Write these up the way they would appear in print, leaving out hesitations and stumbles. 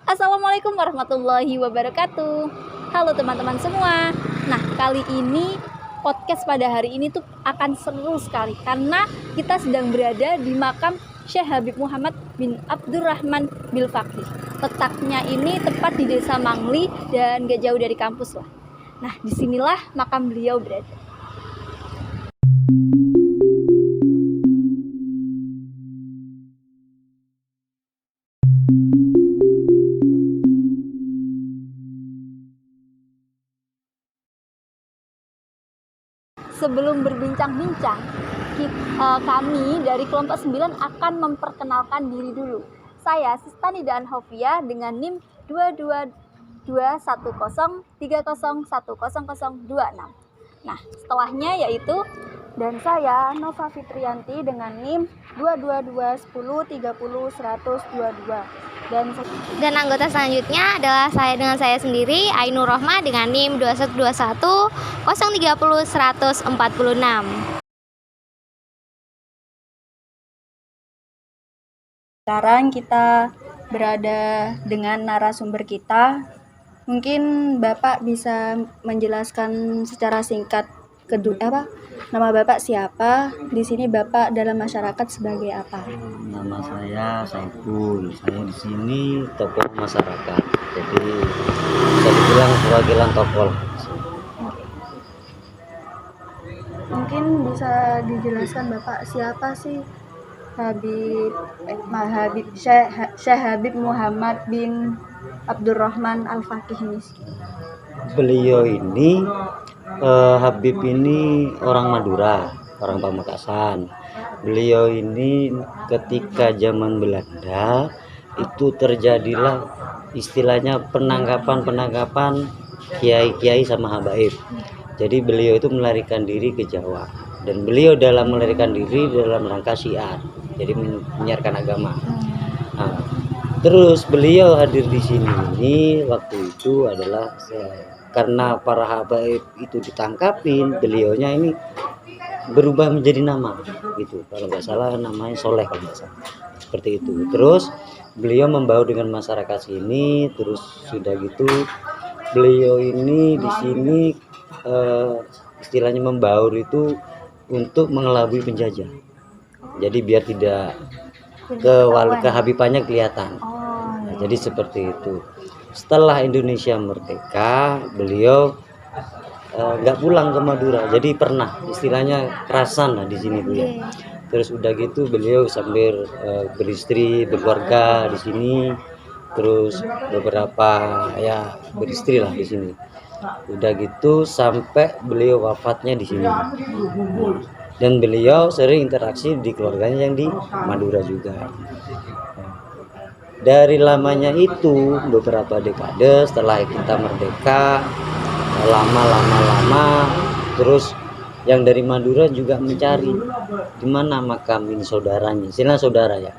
Assalamualaikum warahmatullahi wabarakatuh. Halo teman-teman semua. Nah, kali ini podcast pada hari ini tuh akan seru sekali karena kita sedang berada di makam Syekh Habib Muhammad bin Abdurrahman Bil Faqih. Letaknya ini tepat di Desa Mangli dan gak jauh dari kampus lah. Nah, disinilah makam beliau berada. Sebelum berbincang-bincang, kami dari kelompok 9 akan memperkenalkan diri dulu. Saya Sistani dan Hofia dengan NIM 2221030101026. Nah, setelahnya yaitu dan saya Nova Fitrianti dengan NIM 22210301022. Dan anggota selanjutnya adalah dengan saya sendiri, Ainur Rohma dengan NIM 2121 030 146. Sekarang kita berada dengan narasumber kita. Mungkin Bapak bisa menjelaskan secara singkat nama Bapak siapa? Di sini Bapak dalam masyarakat sebagai apa? Nama saya Saiful. Saya di sini tokoh masyarakat. Jadi bisa dibilang perwakilan tokoh. Mungkin bisa dijelaskan Bapak siapa sih Syekh Habib Muhammad bin Abdurrahman Al-Faqih ini? Beliau ini Habib ini orang Madura, orang Pamekasan. Beliau ini ketika zaman Belanda itu terjadilah istilahnya penangkapan kiai-kiai sama habaib. Jadi beliau itu melarikan diri ke Jawa, dan beliau dalam melarikan diri dalam rangka syiar, jadi menyiarkan agama. Nah, terus beliau hadir di sini waktu itu adalah karena para habaib itu ditangkapin, beliaunya ini berubah menjadi nama gitu, kalau nggak salah namanya Soleh kalau nggak salah, seperti itu. Terus beliau membaur dengan masyarakat sini, terus sudah gitu beliau ini di sini istilahnya membaur itu untuk mengelabui penjajah, jadi biar tidak kehabibannya kelihatan. Nah, jadi seperti itu. Setelah Indonesia merdeka, beliau nggak pulang ke Madura, jadi pernah istilahnya kerasan lah di sini bu ya. Terus udah gitu beliau sambil beristri berkeluarga di sini, terus beberapa ya beristri lah di sini. Udah gitu sampai beliau wafatnya di sini. Dan beliau sering interaksi di keluarganya yang di Madura juga. Dari lamanya itu beberapa dekade setelah kita merdeka, lama terus yang dari Madura juga mencari di mana makam ini saudaranya, istilah saudara ya.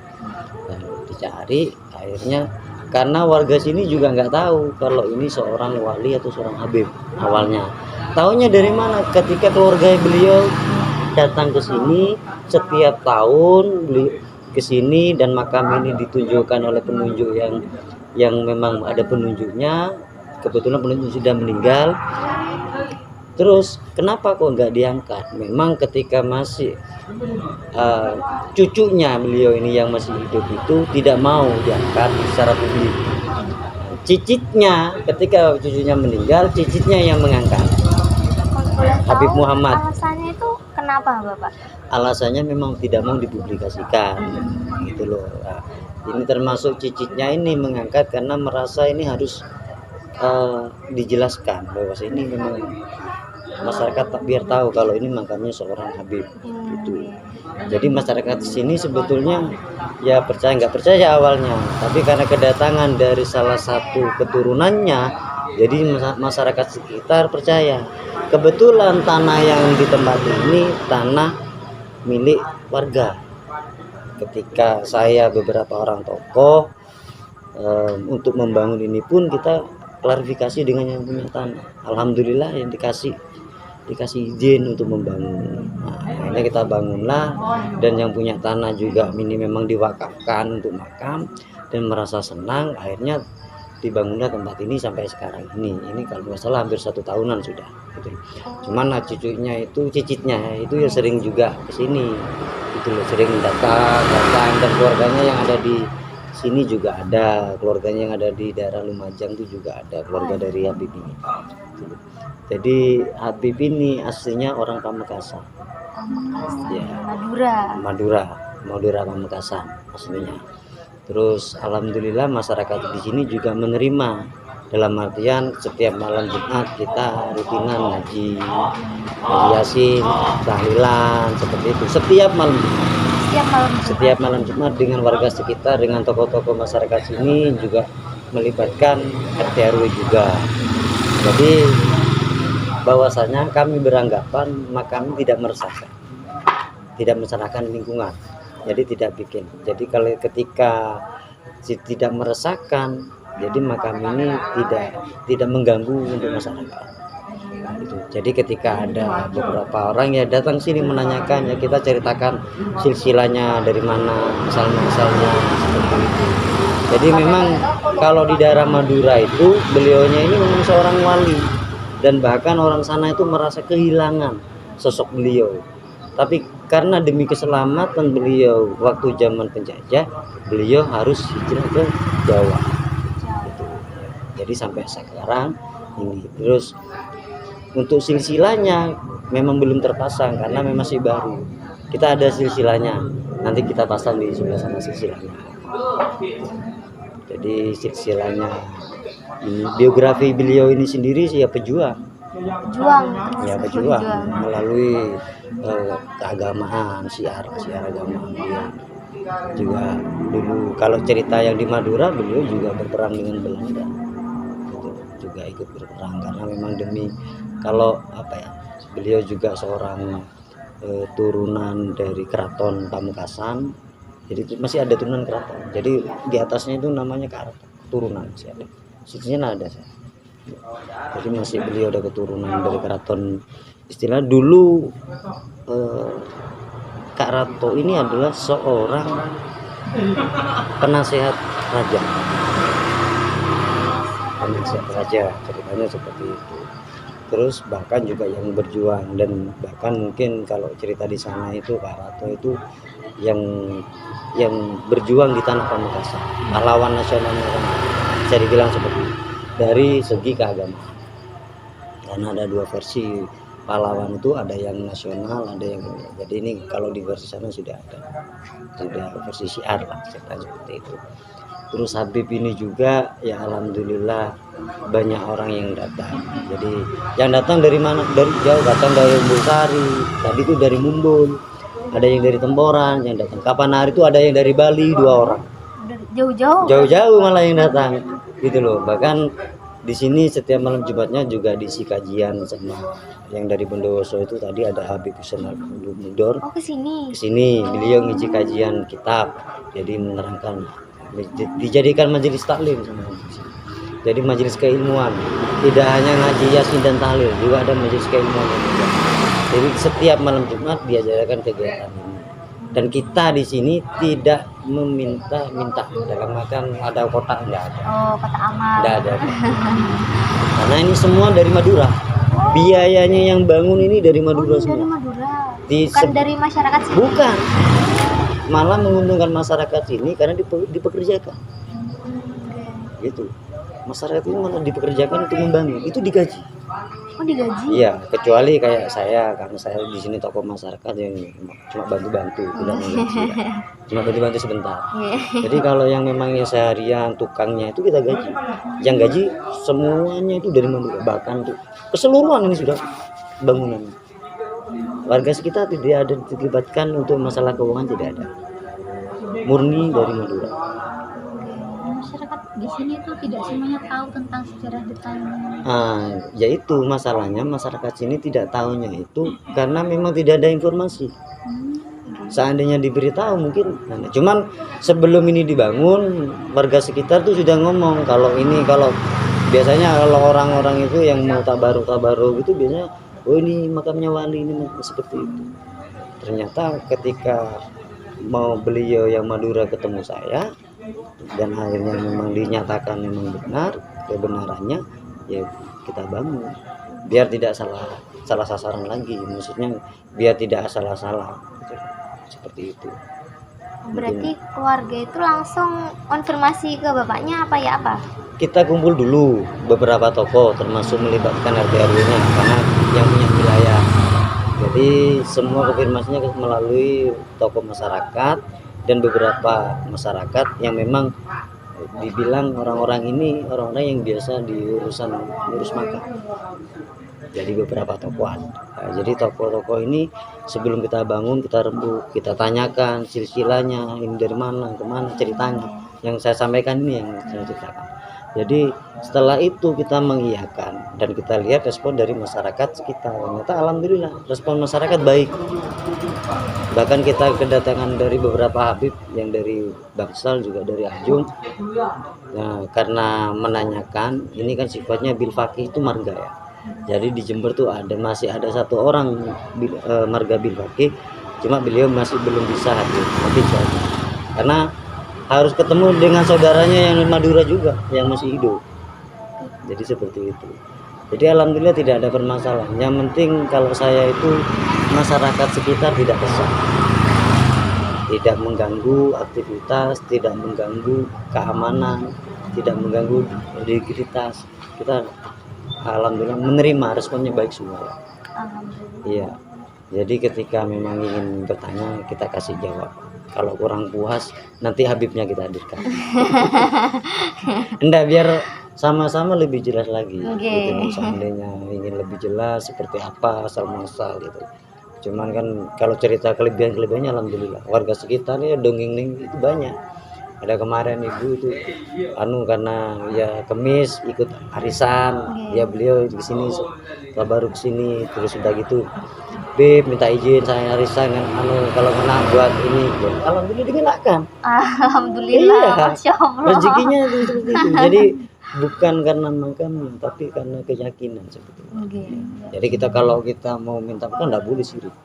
Nah, dicari akhirnya karena warga sini juga nggak tahu kalau ini seorang wali atau seorang habib awalnya. Taunya dari mana? Ketika keluarga beliau datang ke sini setiap tahun ke sini, dan makam ini ditunjukkan oleh penunjuk yang memang ada penunjuknya. Kebetulan penunjuk sudah meninggal. Terus kenapa kok nggak diangkat? Memang ketika masih cucunya beliau ini yang masih hidup itu tidak mau diangkat secara publik. Cicitnya ketika cucunya meninggal, cicitnya yang mengangkat. Habib Muhammad. Alasannya itu kenapa Bapak? Alasannya memang tidak mau dipublikasikan gitu loh. Nah, ini termasuk cicitnya ini mengangkat karena merasa ini harus dijelaskan bahwa ini memang masyarakat biar tahu kalau ini makamnya seorang habib gitu. Jadi masyarakat sini sebetulnya ya percaya nggak percaya awalnya, tapi karena kedatangan dari salah satu keturunannya, jadi masyarakat sekitar percaya. Kebetulan tanah yang di tempat ini tanah milik warga. Ketika saya beberapa orang tokoh untuk membangun ini pun kita klarifikasi dengan yang punya tanah. Alhamdulillah yang dikasih izin untuk membangun. Nah, akhirnya kita bangunlah, dan yang punya tanah juga ini memang diwakafkan untuk makam dan merasa senang. Akhirnya dibangunlah tempat ini sampai sekarang ini kalau nggak salah hampir 1 tahunan sudah gitu. Cuman cucunya itu cicitnya itu ya sering juga kesini gitu loh, sering datang dan keluarganya yang ada di sini juga ada, keluarganya yang ada di daerah Lumajang itu juga ada keluarga dari Habib ini gitu loh. Jadi Habib ini aslinya orang Pamekasan ya, Madura Pamekasan aslinya. Terus alhamdulillah masyarakat di sini juga menerima, dalam artian setiap malam Jumat kita rutinan ngaji Yasin, tahlilan seperti itu setiap malam Jumat dengan warga sekitar, dengan tokoh-tokoh masyarakat sini, juga melibatkan RT RW juga. Jadi bahwasanya kami beranggapan kami tidak meresahkan lingkungan. Jadi tidak bikin. Jadi kalau ketika tidak meresahkan, jadi makam ini tidak mengganggu untuk masyarakat. Nah, itu. Jadi ketika ada beberapa orang ya datang sini menanyakan, ya kita ceritakan silsilahnya dari mana, misalnya seperti itu. Jadi memang kalau di daerah Madura itu beliaunya ini memang seorang wali, dan bahkan orang sana itu merasa kehilangan sosok beliau. Tapi karena demi keselamatan beliau waktu zaman penjajah, beliau harus hijrah ke Jawa gitu. Jadi sampai sekarang ini. Terus untuk silsilahnya memang belum terpasang karena memang masih baru. Kita ada silsilahnya, nanti kita pasang di sebelah sana silsilahnya. Jadi silsilahnya ini, biografi beliau ini sendiri sih ya pejuang melalui keagamaan, syiar agamaan dia. Juga dulu kalau cerita yang di Madura, beliau juga berperang dengan Belanda gitu, juga ikut berperang karena memang demi beliau juga seorang turunan dari keraton Pamekasan. Jadi masih ada turunan keraton, jadi di atasnya itu namanya turunan masih ada, sisinya ada saya. Jadi masih beliau ada keturunan dari keraton. Istilah dulu Kak Rato ini adalah seorang penasehat raja, ceritanya seperti itu. Terus bahkan juga yang berjuang, dan bahkan mungkin kalau cerita di sana itu Kak Rato itu yang berjuang di tanah Pamekasan, pahlawan nasionalnya kan, bisa dibilang seperti itu. Dari segi keagamaan, karena ada 2 versi pahlawan itu, ada yang nasional, ada yang ini. Jadi ini kalau di versi sana sudah versi syiar lah, seperti itu. Terus Habib ini juga ya alhamdulillah banyak orang yang datang. Jadi yang datang dari mana? Dari jauh, datang dari Umbul Sari, tadi itu dari Mumbul, ada yang dari Temboran yang datang. Kapan hari itu ada yang dari Bali 2 orang. Jauh-jauh malah yang datang gitu loh. Bahkan di sini setiap malam Jumatnya juga diisi kajian sama yang dari Bondowoso itu. Tadi ada Habib Hussein Al-Mudor kesini, beliau ngisi kajian kitab, jadi menerangkan, dijadikan majelis taklim sama. Jadi majelis keilmuan, tidak hanya ngaji Yasin dan tahlil, juga ada majelis keilmuan juga. Jadi setiap malam Jumat diajarkan kegiatan ini. Dan kita di sini tidak minta dalam makan ada kotak, enggak ada. Kotak amal. Enggak ada. Karena ini semua dari Madura. Biayanya yang bangun ini dari Madura semua. Bukan dari masyarakat sini. Bukan. Malah menguntungkan masyarakat sini karena dipekerjakan. Gitu. Masyarakat ini malah dipekerjakan untuk membangun, itu digaji. Digaji? Iya, kecuali kayak saya, karena saya di sini tokoh masyarakat yang cuma bantu-bantu, tidak menggaji, cuma bantu-bantu sebentar. Jadi kalau yang memangnya seharian tukangnya itu kita gaji. Yang gaji semuanya itu dari Madura, bahkan tuh keseluruhan ini sudah bangunan. Warga sekitar tidak ada dilibatkan untuk masalah keuangan, tidak ada. Murni dari Madura. Masyarakat di sini tuh tidak semuanya tahu tentang sejarah detailnya. Yaitu masalahnya masyarakat sini tidak tahunya itu karena memang tidak ada informasi. Seandainya diberitahu mungkin. Cuman sebelum ini dibangun, warga sekitar tuh sudah ngomong kalau biasanya kalau orang-orang itu yang mau tabaruk gitu biasanya, oh ini makamnya wali, ini seperti itu. Ternyata ketika mau beliau yang Madura ketemu saya, dan akhirnya memang dinyatakan memang benar kebenarannya, ya kita bangun biar tidak salah sasaran lagi, maksudnya biar tidak salah gitu. Seperti itu. Berarti keluarga itu langsung konfirmasi ke bapaknya apa ya apa? Kita kumpul dulu beberapa tokoh termasuk melibatkan RT RW-nya karena yang punya wilayah. Jadi semua konfirmasinya melalui tokoh masyarakat dan beberapa masyarakat yang memang dibilang orang-orang ini orang-orang yang biasa diurusan ngurus makam. Jadi beberapa tokohan. Nah, jadi tokoh-tokoh ini sebelum kita bangun kita rembuk, kita tanyakan silsilahnya ini dari mana kemana ceritanya. Yang saya sampaikan ini yang saya ceritakan. Jadi setelah itu kita mengiyakan dan kita lihat respon dari masyarakat sekitar. Ternyata alhamdulillah respon masyarakat baik. Bahkan kita kedatangan dari beberapa habib yang dari Bangsal juga dari Ajung. Nah, karena menanyakan ini kan sifatnya bil faqih itu marga ya. Jadi di Jember tuh masih ada satu orang marga bil faqih, cuma beliau masih belum bisa hadir nanti saja. Karena harus ketemu dengan saudaranya yang Madura juga yang masih hidup. Jadi seperti itu. Jadi alhamdulillah tidak ada permasalahan. Yang penting kalau saya itu masyarakat sekitar tidak kesal, tidak mengganggu aktivitas, tidak mengganggu keamanan, tidak mengganggu integritas. Kita alhamdulillah menerima, responnya baik semua. Iya. Jadi ketika memang ingin bertanya kita kasih jawab. Kalau kurang puas nanti habibnya kita hadirkan. Enggak, biar sama-sama lebih jelas lagi. Oke. Gitu, seandainya ingin lebih jelas seperti apa asal muasal gitu. Cuman kan kalau cerita kelebihannya alhamdulillah warga sekitar ya dongeng itu banyak. Ada kemarin ibu itu karena ya Kemis ikut arisan, ya beliau di sini baru ke sini terus udah gitu Beb minta izin saya arisan kalau kena buat ini, alhamdulillah dikenakan. Alhamdulillah, Iya, Masya Allah. rezekinya itu seperti itu. Jadi bukan karena makamnya tapi karena keyakinan seperti itu. Jadi kita kalau kita mau minta kan nggak boleh sirik.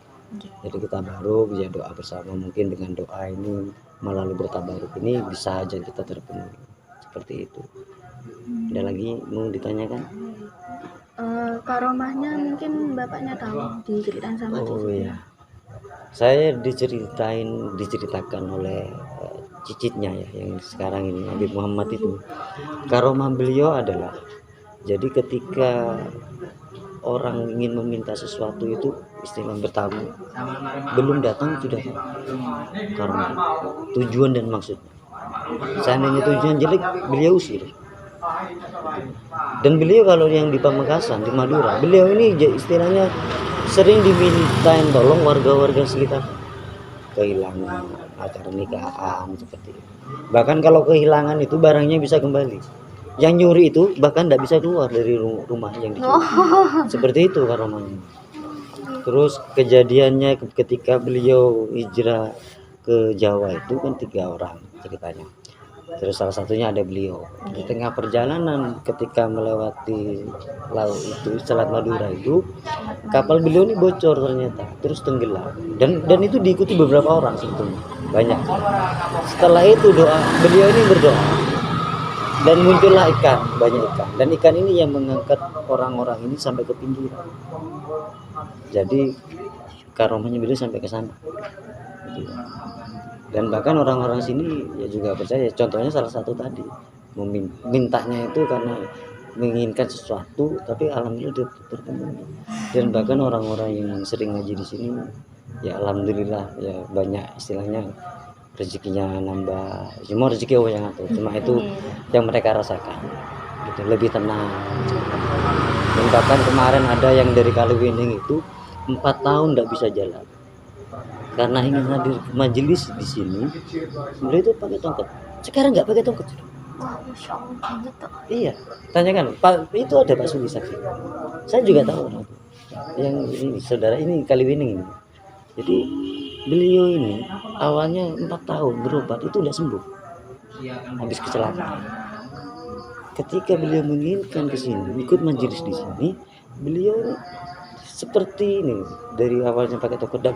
Jadi kita baru ya doa bersama, mungkin dengan doa ini melalui bertabaruk ini bisa aja kita terpenuhi seperti itu. Ada lagi mau ditanyakan? Karomahnya mungkin bapaknya tahu, diceritain sama Oh iya, saya diceritakan oleh cicitnya ya yang sekarang ini Habib Muhammad itu. Karomah beliau adalah jadi ketika orang ingin meminta sesuatu itu istilah bertamu belum datang sudah tahu karena tujuan dan maksudnya. Seandainya tujuan jelek beliau usir. Dan beliau kalau yang di Pamekasan di Madura beliau ini istilahnya sering dimintain tolong warga-warga sekitar kehilangan acara nikahan seperti itu. Bahkan kalau kehilangan itu barangnya bisa kembali. Yang nyuri itu bahkan tidak bisa keluar dari rumah yang dicuri. Seperti itu karomahnya. Terus kejadiannya ketika beliau hijrah ke Jawa itu kan 3 orang ceritanya. Terus salah satunya ada beliau. Di tengah perjalanan ketika melewati laut itu Selat Madura itu kapal beliau ini bocor ternyata, terus tenggelam. Dan itu diikuti beberapa orang sebetulnya, banyak. Setelah itu beliau ini berdoa. Dan muncullah ikan, banyak ikan. Dan ikan ini yang mengangkat orang-orang ini sampai ke pinggiran. Jadi karomahnya beliau sampai ke sana. Dan bahkan orang-orang sini ya juga percaya. Contohnya salah satu tadi mintanya itu karena menginginkan sesuatu, tapi alhamdulillah terpenuhi. Dan bahkan orang-orang yang sering ngaji di sini ya alhamdulillah ya banyak istilahnya rezekinya nambah. Cuma rezeki Allah yang atur, cuma itu yang mereka rasakan gitu, lebih tenang. Dan bahkan kemarin ada yang dari Kaliwining itu 4 tahun tidak bisa jalan karena ingin hadir majelis di sini. Beliau itu pakai tongkat, sekarang nggak pakai tongkat. Masya Allah, gitu. Iya, tanyakan Pak, itu ada Pak Suli saksi. Saya juga tahu orang itu. Yang ini saudara ini Kaliwining ini. Jadi beliau ini awalnya 4 tahun berobat itu udah sembuh habis kecelakaan. Ketika beliau menginginkan ke sini ikut majelis di sini, beliau ini seperti ini dari awalnya pakai tongkat,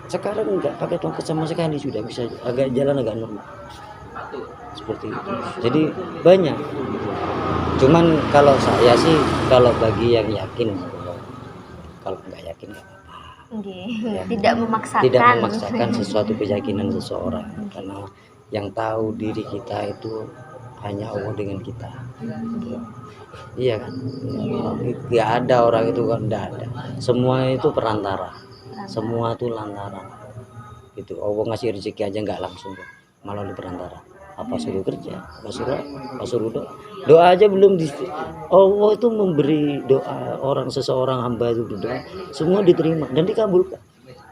sekarang enggak pakai tongkat sama sekali, sudah bisa agak jalan agak normal. seperti itu. Jadi banyak. Cuman kalau saya sih, kalau bagi yang yakin, kalau nggak yakin nggak apa-apa. Ya. Tidak memaksakan. Tidak memaksakan sesuatu keyakinan seseorang, karena yang tahu diri kita itu hanya Allah dengan kita. Iya kan? Nggak ada orang itu kan, nggak ada. Semua itu perantara. Semua itu lantaran. Gitu. Allah ngasih rezeki aja nggak langsung, malah di perantara. Apa suruh kerja, apa suruh doa. Doa aja belum di, Allah itu memberi doa orang, seseorang hamba itu berdoa, semua diterima dan dikabulkan.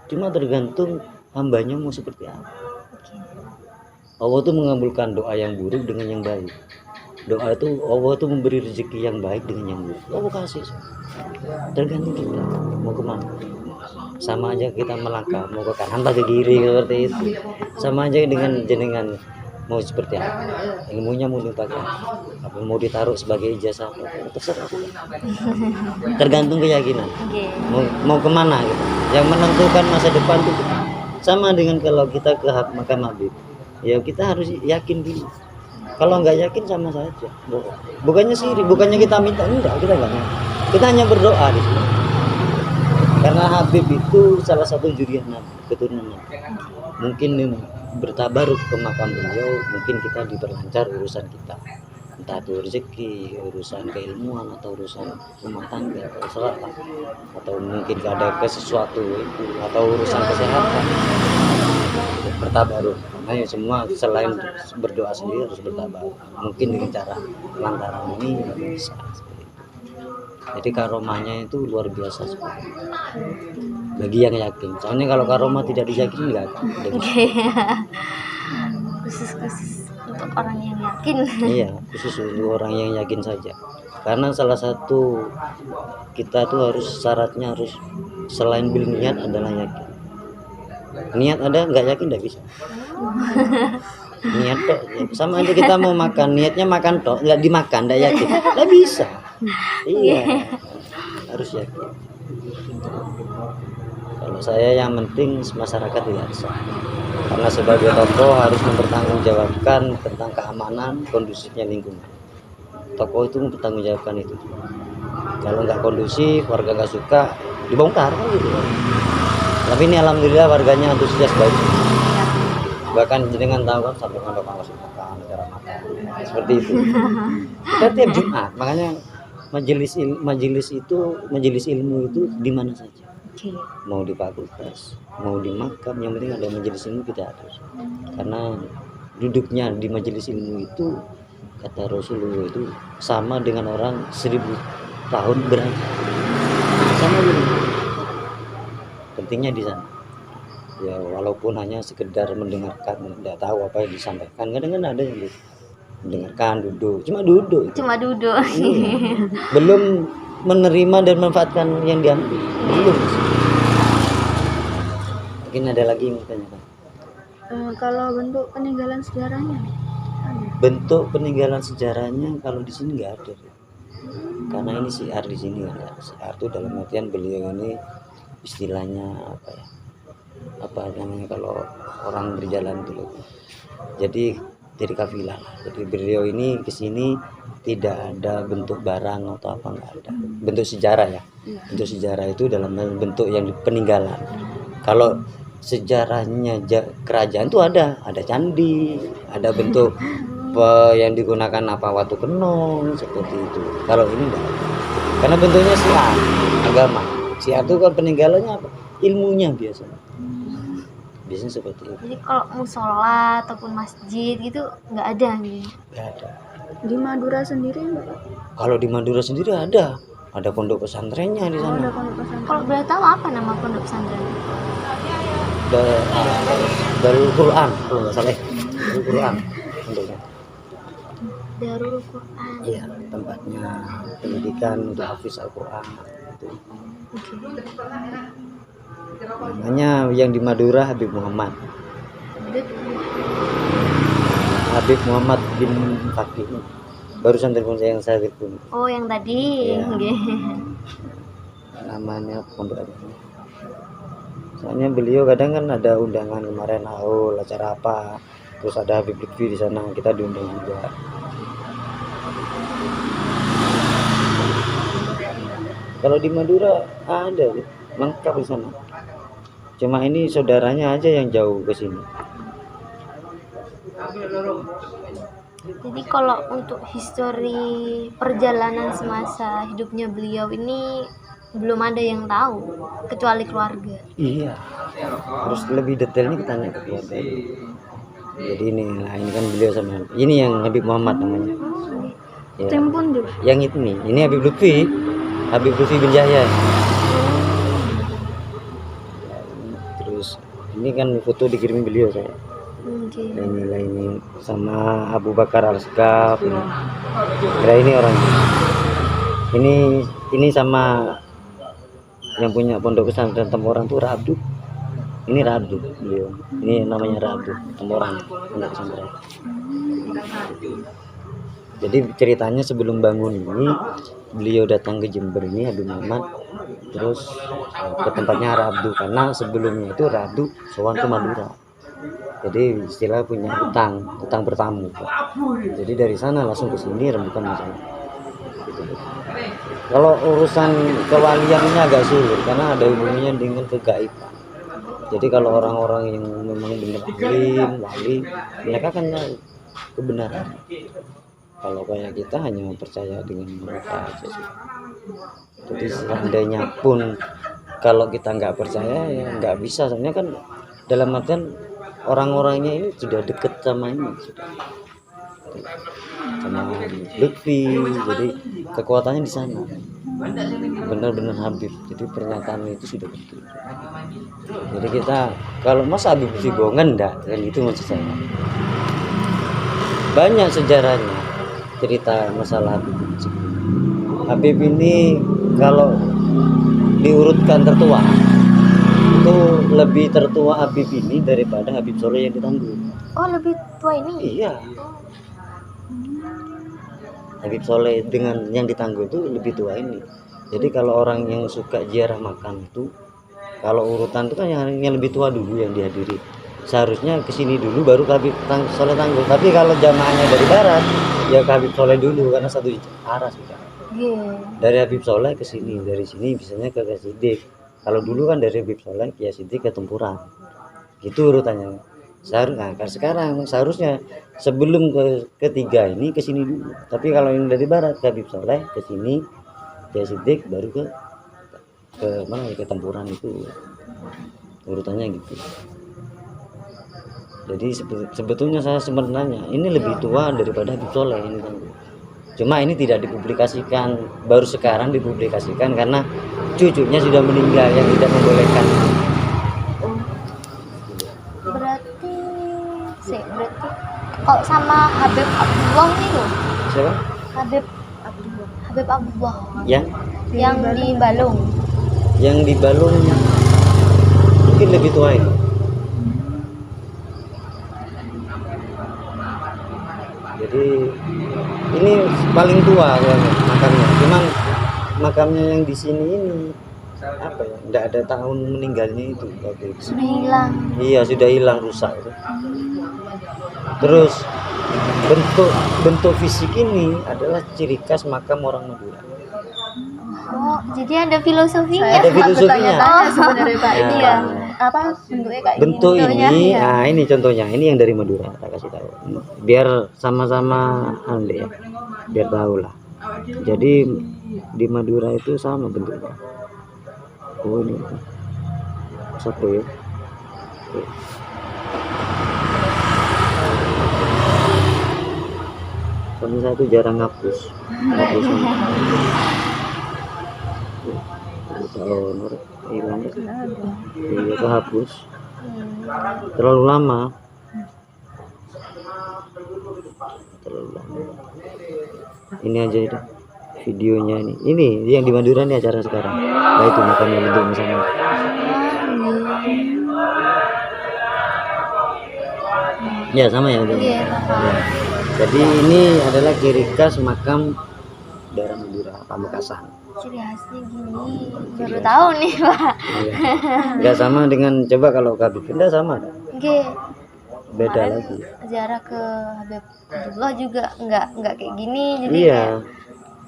Cuma tergantung hambanya mau seperti apa. Allah itu mengabulkan doa yang buruk dengan yang baik. Doa itu Allah itu memberi rezeki yang baik dengan yang buruk. Allah kasih. Tergantung kita mau kemana. Sama aja kita melangkah mau ke kanan atau ke kiri seperti itu. Sama aja dengan jenengan mau seperti apa, ilmunya mau dipakai apa, mau ditaruh sebagai ijazah apa, terserah. Tergantung keyakinan mau kemana gitu. Yang menentukan masa depan itu sama dengan kalau kita ke makam Habib, ya kita harus yakin dulu. Kalau nggak yakin sama saja, bukannya syirik, bukannya kita minta, enggak, kita nggak, kita hanya berdoa di sini. Karena Habib itu salah satu juriah Nabi, keturunan Nabi. Mungkin bertabaruk ke makam beliau, mungkin kita diperlancar urusan kita, entah itu rezeki, urusan keilmuan, atau urusan rumah tangga, terserah, atau mungkin ada sesuatu itu, atau urusan kesehatan. Bertabaruk, makanya semua selain berdoa sendiri harus bertabaruk. Mungkin dengan cara lantaran ini bisa seperti itu. Jadi karomahnya itu luar biasa seperti itu. Bagi yang yakin, soalnya kalau karomah tidak diyakini nggak akan. Khusus untuk orang yang yakin. Iya, khusus untuk orang yang yakin saja. Karena salah satu kita tuh harus, syaratnya harus selain bil niat adalah yakin. Niat ada nggak yakin nggak bisa. Niat tok, sama aja kita mau makan, niatnya makan tok, nggak dimakan, nggak yakin, nggak bisa. Iya, harus yakin. Kalau saya yang penting masyarakat tidak resah, karena sebagai tokoh harus mempertanggungjawabkan tentang keamanan, kondusifnya lingkungan. Tokoh itu mempertanggungjawabkan itu. Kalau nggak kondusif, warga nggak suka, dibongkar gitu. Tapi ini alhamdulillah warganya antusias baik. Bahkan jenengan tahu kan, sampai kan dokter masuk makan, cara makan, seperti itu. Kita tiap Jumat, makanya majelis ilmu itu di mana saja. Mau di fakultas, mau di makam, yang penting ada majelis ilmu kita harus. Karena duduknya di majelis ilmu itu, kata Rasulullah itu sama dengan orang 1000 tahun berada. Sama gitu. Pentingnya di sana. Ya walaupun hanya sekedar mendengarkan, tidak tahu apa yang disampaikan, kadang-kadang ada yang mendengarkan, cuma duduk. Iya. Belum menerima dan memanfaatkan yang diambil, belum. Mungkin ada lagi yang ditanyakan. Kalau bentuk peninggalan sejarahnya? Bentuk peninggalan sejarahnya kalau di sini nggak ada, karena ini syiar di sini kan. Syiar itu dalam artian beliau ini istilahnya apa namanya kalau orang berjalan dulu. Jadi kafilah. Jadi beliau ini ke sini tidak ada bentuk barang atau apa, nggak ada. Bentuk sejarah ya. Bentuk sejarah itu dalam bentuk yang peninggalan. Kalau sejarahnya kerajaan itu ada candi, ada bentuk yang digunakan apa, Watu Kenong seperti itu. Kalau ini enggak. Karena bentuknya syiar agama. Syiar itu kan peninggalannya apa? Ilmunya biasanya seperti itu. Jadi kalau musola ataupun masjid gitu nggak ada gitu. Nggak ada. Di Madura sendiri enggak? Kalau di Madura sendiri ada pondok pesantrennya di sana. Ada pondok pesantren. Kalau boleh tahu apa nama pondok pesantren? Darul Quran kalau nggak salah. Darul Quran pondoknya. Darul Quran. Iya, tempatnya pendidikan untuk hafiz Al-Quran itu. Namanya yang di Madura Habib Muhammad bin Fakih. Barusan telepon yang saya telepon. Oh, yang tadi. Iya. Okay. Namanya pondok apa? Soalnya beliau kadang kan ada undangan kemarin, acara apa, terus ada Habib Lutfi di sana, kita diundang juga. Kalau di Madura ada lengkap di sana, cuma ini saudaranya aja yang jauh ke sini. Jadi kalau untuk histori perjalanan semasa hidupnya beliau ini belum ada yang tahu kecuali keluarga. Iya, harus lebih detailnya kita tanya ke keluarga. Jadi ini kan beliau sama ini yang Habib Muhammad namanya. Ya. Tempun juga. Yang ini Habib Lutfi bin Yahya. Terus ini kan foto dikirim beliau saya. Oke. Ini sama Abu Bakar Al-Sekaf. Ini orangnya. Ini sama yang punya pondok pesantren Temboran tuh Rabdu. Ini Rabdu beliau. Ini namanya Rabdu Temboran pondok pesantren. Jadi ceritanya sebelum bangun ini beliau datang ke Jember ini Habib Muhammad, terus ke tempatnya Rabdu karena sebelumnya itu Rabdu sowan ke Madura. Jadi istilah punya utang bertamu. Jadi dari sana langsung ke sini rembukan masalah. Gitu. Kalau urusan kewaliannya agak sulit karena ada hubungannya dengan kegaiban. Jadi kalau orang-orang yang memang benar alim, wali, mereka kan tahu kebenaran. Kalau kayak kita hanya percaya dengan mereka aja sih. Jadi seandainya pun kalau kita nggak percaya ya nggak bisa, soalnya kan dalam artian orang-orangnya ini sudah deket sama ini, sama Lutfi, jadi kekuatannya di sana. Benar-benar Habib, jadi pernyataan itu sudah betul. Jadi kita kalau masa Habib Lutfi bohongan enggak, kan itu maksud saya. Banyak sejarahnya cerita masalah Habib Lutfi. Habib ini kalau diurutkan tertua itu lebih tertua Habib ini daripada Habib Soleh yang di Tangguh. Oh, lebih tua ini? Iya. Habib Soleh dengan yang di Tangguh itu lebih tua ini. Jadi kalau orang yang suka ziarah makam itu, kalau urutan itu kan yang lebih tua dulu yang dihadiri. Seharusnya kesini dulu baru ke Habib Soleh Tangguh. Tapi kalau jamaahnya dari barat, ya ke Habib Soleh dulu karena satu arah sudah. Yeah. Dari Habib Soleh ke sini, dari sini biasanya ke Sidik. Kalau dulu kan dari Habib Soleh Kiai Sidik ke Tempuran, gitu urutannya. Sekarang seharusnya sebelum ketiga ini ke sini dulu. Tapi kalau yang dari barat ke Habib Soleh ke sini, Kiai Sidik baru ke mana ke Tempuran, itu urutannya gitu. Jadi sebetulnya saya sebenarnya ini lebih tua daripada Habib Soleh ini kan. Cuma ini tidak dipublikasikan, baru sekarang dipublikasikan karena cucunya sudah meninggal yang tidak membolehkan. Berarti kalau sama Habib Abdullah nih loh. Siapa? Habib Abdullah Yang di Balung. Yang di Balung mungkin lebih tua ini. Jadi ini paling tua makamnya. Cuman makamnya yang di sini ini apa ya? Enggak ada tahun meninggalnya itu waktu itu. Sudah hilang. Iya, sudah hilang, rusak itu. Terus bentuk fisik ini adalah ciri khas makam orang Madura. Oh, jadi ada filosofinya. Ada filosofinya. Sebenarnya Kak, ini Nah, yang apa bentuknya kayak bentuk gini. ini, Iya. nah ini contohnya, ini yang dari Madura, tak kasih tahu. Biar sama-sama ya, biar tahu lah. Jadi di Madura itu sama bentuknya. Oh ini satu ya. Suami saya tuh jarang ngapus. Tahun hilang ya. Iya, kehapus. Terlalu lama. Ini aja itu videonya ini. Ini yang di Madura nih acara sekarang. Nah itu makamnya bentuk misalnya. Ya sama ya. Iya, Ya. Jadi ini adalah ciri khas makam daerah Madura, Pamekasan. ciri khasnya gini. Baru tahu nih, Pak. Enggak sama dengan, coba kalau Habib Benda sama. Oke. beda Kemarin lagi. ziarah ke Habib Abdullah juga nggak kayak gini, jadi Iya. kayak,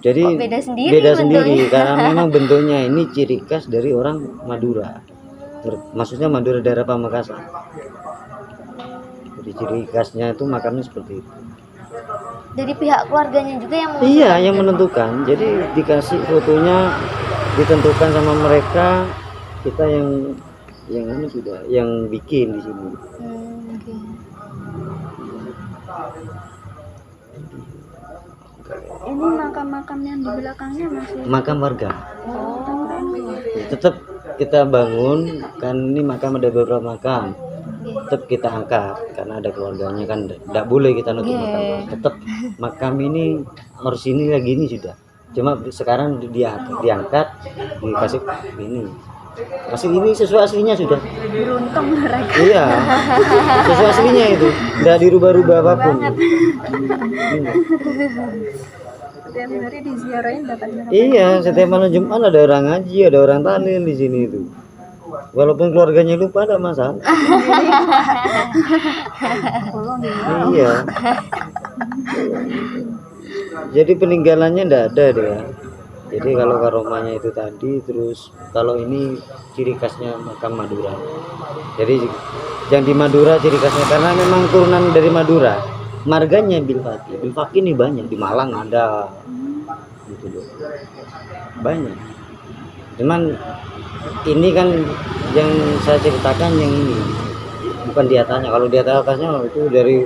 Jadi kok beda sendiri beda bentuknya. sendiri karena memang bentuknya ini ciri khas dari orang Madura. Maksudnya Madura daerah Pamekasan. Jadi ciri khasnya itu makamnya seperti itu. Dari pihak keluarganya juga yang Iya, yang menentukan. Jadi dikasih fotonya, ditentukan sama mereka. Kita yang ini sudah yang bikin di sini. Oke. Ini makam-makam yang di belakangnya masih. Makam warga. Oh. Tetap kita bangun kan ini makam ada beberapa makam. Tetap kita angkat karena ada keluarganya kan tidak boleh kita nutup makam. Tetap makam ini harus ini lagi ini sudah. Cuma sekarang diangkat dikasih ini. Kasih ini sesuai aslinya sudah. Beruntung mereka. Iya. Sesuai aslinya itu. Tidak dirubah-rubah apapun. Setiap hari diziarahin dapat berapa? Iya, setiap malam Jumat ada orang ngaji, ada orang tahlil di sini itu. Walaupun keluarganya lupa ada masalah. Iya. Jadi peninggalannya ndak ada dia. Jadi kalau karomanya itu tadi, terus kalau ini ciri khasnya makam Madura. Jadi yang di Madura ciri khasnya karena memang turunan dari Madura. Marganya Bilfaqi. Bilfaqi ini banyak di Malang ada. Gitu loh. Banyak. Cuman ini kan yang saya ceritakan yang ini bukan di atasnya. Kalau di atasnya itu dari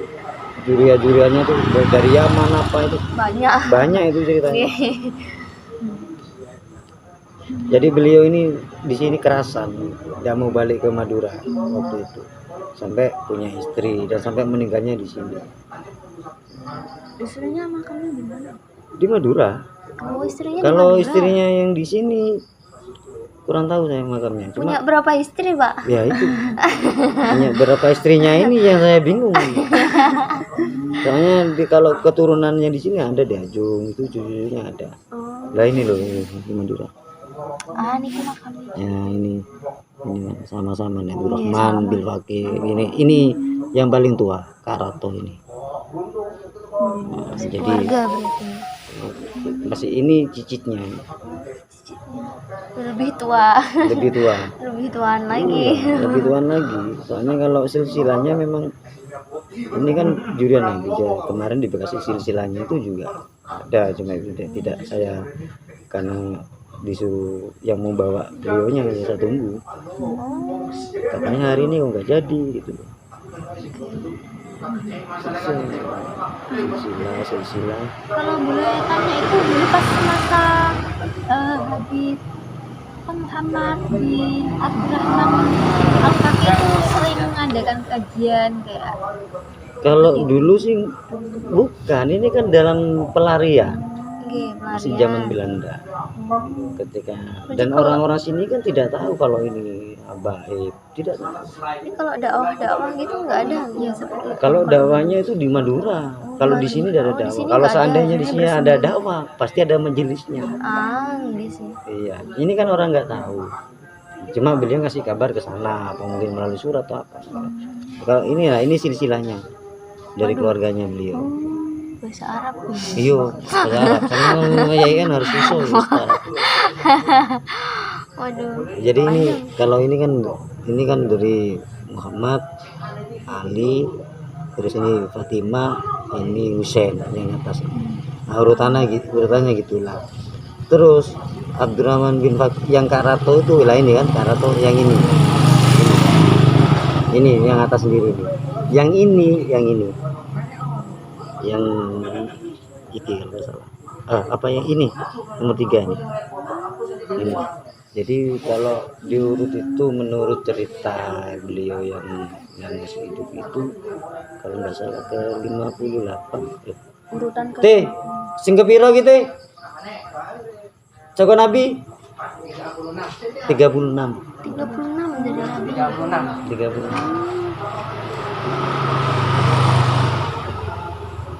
jurian-juriannya tuh dari Yaman apa itu banyak itu ceritanya. Jadi beliau ini di sini kerasan, tidak mau balik ke Madura waktu itu, sampai punya istri dan sampai meninggalnya di sini. Istrinya makamnya di mana? Di Madura. Oh, istrinya Kalau di Madura. istrinya yang di sini kurang tahu saya makamnya. Cuma Punya berapa istri, Pak? ya itu punya berapa istrinya ini yang saya bingung. Soalnya kalau keturunannya di sini ada di Ajung itu cucunya ada. Lah ini loh ini di Madura. Ah, ini makamnya. Ya ini sama-sama nih Abdurrahman Bilfaqi ini yang paling tua Karato ini. Nah, jadi Keluarga berarti. masih ini cicitnya Lebih tua. lebih tua. Lebih tuaan lagi. Iya, lebih tuaan lagi. Soalnya kalau silsilahnya memang ini kan jurian lagi. Kemarin di Bekasi silsilahnya itu juga ada, cuma itu tidak saya karena disuruh yang mau bawa beliaunya saya tunggu. Katanya hari ini kok nggak jadi gitu. Silsilah. Kalau boleh tanya itu dulu pas masa Habib Muhammad bin Abdurrahman Al-Faqih itu sering mengadakan kajian kayak Kalau dulu sih bukan, ini kan dalam pelarian. Masih zaman Belanda ketika dan orang-orang sini kan tidak tahu kalau ini habaib, tidak tahu. Ini kalau dakwah gitu nggak ada ya seperti itu. Kalau dakwahnya itu di Madura, kalau di sini tidak ada dakwah. Kalau seandainya di sini ada dakwah pasti ada majelisnya. Gitu sih. Iya, ini kan orang nggak tahu, cuma beliau ngasih kabar ke sana apa mungkin melalui surat atau apa. Kalau ini silsilahnya dari keluarganya beliau. Bahasa Arab. Iyo, bahasa Arab. Karena ya kan harus usul bahasa Arab. Waduh. Jadi kalau ini kan dari Muhammad, Ali, terus ini Fatimah, ini Husain yang atas. Nah, urutannya gitulah. Terus Abdurrahman bin Faqih yang Karato itu lah ini kan Karato yang ini. Ini yang atas sendiri ini. Yang ini. Yang itu kalau nggak salah. Apa yang ini nomor 3 ini. Jadi kalau diurut itu menurut cerita beliau yang masih hidup itu kalau nggak salah ke 58 Urutan ke teh sing kepiro ki teh Joko Nabi 36 36 dari Nabi. 36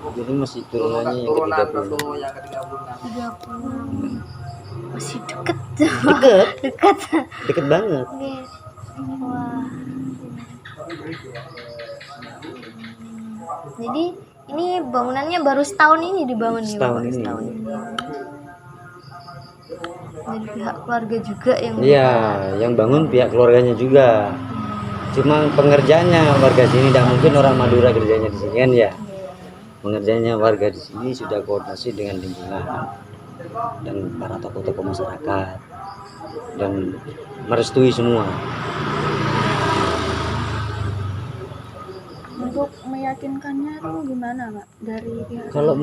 jadi masih turunannya yang ke 30 Masih deket. deket banget. Wah. Jadi ini bangunannya baru setahun ini dibangun nih, Setahun Bapak, ini. setahun ini. Dari pihak keluarga juga yang Iya, yang bangun pihak keluarganya juga. Cuma pengerjaannya warga sini, tidak mungkin orang Madura kerjanya di sini kan ya. Pengerjaannya warga di sini sudah koordinasi dengan lingkungan dan para tokoh-tokoh masyarakat dan merestui semua. Untuk meyakinkannya tuh gimana Pak dari pihak Kalau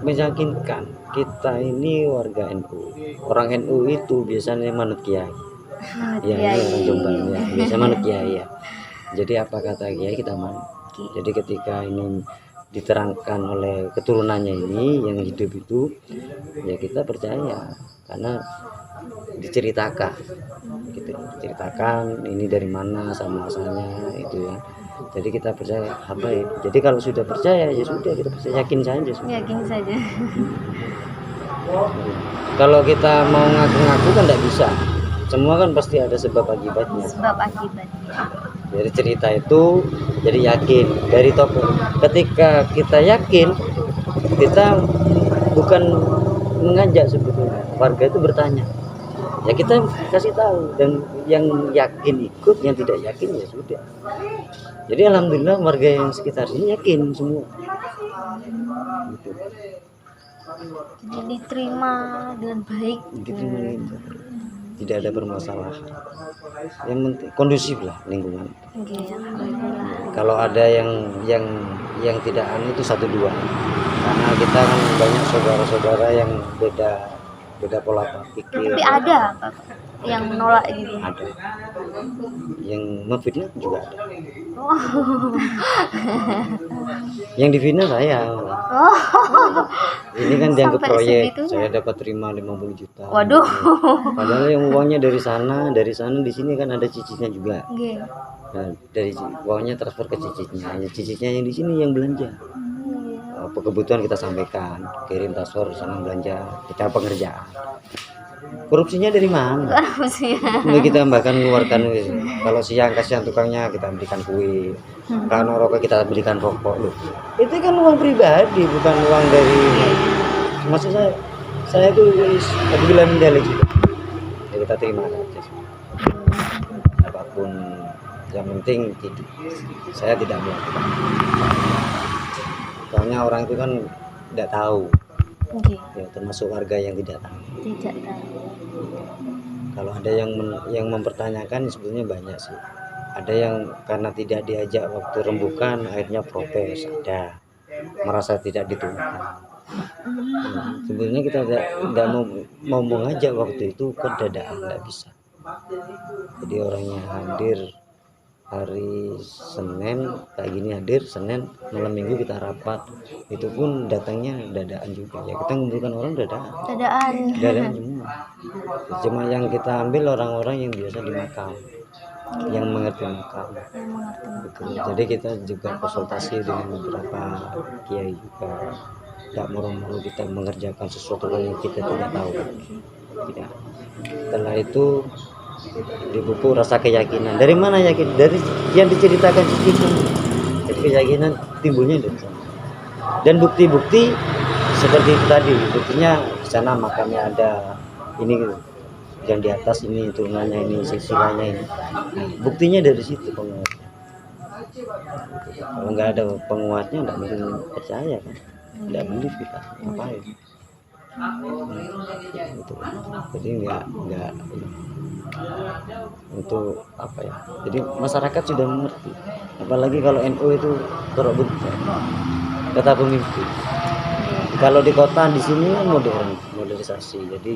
meyakinkan, kita ini warga NU. Orang NU itu biasanya manut kiai. Ya, ini orang Jombang ya, biasa manut kiai ya. Jadi apa kata kiai kita manut. Jadi ketika ini diterangkan oleh keturunannya ini yang hidup itu, ya kita percaya karena diceritakan, gitu, diceritakan ini dari mana sama asalnya itu ya. Jadi kita percaya baik. Jadi kalau sudah percaya ya sudah, kita percaya, yakin saja. yakin saja. Kalau kita mau ngaku-ngaku kan tidak bisa. Semua kan pasti ada sebab akibatnya. Sebab akibatnya. Dari cerita itu jadi yakin dari tokoh. Ketika kita yakin, kita bukan mengajak sebetulnya. Warga itu bertanya. Ya kita kasih tahu, dan yang yakin ikut, yang tidak yakin ya sudah. Jadi alhamdulillah warga yang sekitar sini yakin semua. Gitu. Jadi diterima dengan baik. Diterima gitu. Tidak ada permasalahan. Yang penting kondusif lah lingkungan. Oke, alhamdulillah. Kalau ada yang tidak anu itu 1-2. Karena kita kan banyak saudara-saudara yang beda pola pikir. Tapi ada Bapak yang menolak gitu. Ada. Yang memfitnah juga ada. Oh. Yang difitnah saya. Oh. Ini kan dianggap Sampai proyek. segitunya. Saya dapat terima 50 juta. Waduh. Padahal yang uangnya dari sana di sini kan ada cicitnya juga. Oke. Nah, dari uangnya transfer ke cicitnya. Hanya cicitnya yang di sini yang belanja. Apa kebutuhan kita sampaikan, kirim transfer sana belanja, kita pengerjaan. Korupsinya dari mana? Nah, kita bahkan mengeluarkan kalau siang kasihan tukangnya kita berikan kue, kalau rokok kita berikan rokok loh. Itu kan uang pribadi, bukan uang dari. Maksud saya itu aku bilang mendalek juga. Ya kita terima saja. Apapun yang penting saya tidak melakukan. Soalnya orang itu kan tidak tahu. Oke. Ya, termasuk warga yang tidak tahu. Tidak tahu. Kalau ada yang mempertanyakan sebetulnya banyak sih. Ada yang karena tidak diajak waktu rembukan akhirnya protes, ada merasa tidak ditemukan. Sebenarnya kita tidak mau mengajak waktu itu ke dadaan, tidak bisa. Jadi orangnya hadir hari Senin kayak gini, hadir Senin, malam Minggu kita rapat, itu pun datangnya dadaan juga. Ya kita ngumpulkan orang dadaan semua. Cuma yang kita ambil orang-orang yang biasa di makam, yang mengerti makam. Betul. Jadi kita juga konsultasi dengan beberapa kiai juga. Tidak muru-muru kita mengerjakan sesuatu yang kita tidak tahu. Tidak. Setelah itu dipupuk rasa keyakinan. Dari mana yakin? Dari yang diceritakan itu. Jadi keyakinan timbulnya dari sana. Dan bukti-bukti seperti itu tadi. Buktinya di sana makamnya ada ini gitu. Yang di atas ini turunannya ini, silsilahnya ini. Nah, buktinya dari situ penguatnya. Kalau nggak ada penguatnya nggak mungkin percaya kan? Nggak believe kita. Ngapain? Gitu. Jadi nggak untuk apa ya, jadi masyarakat sudah mengerti, apalagi kalau NU itu terok betul kata pemimpin. Kalau di kota di sini modernisasi, jadi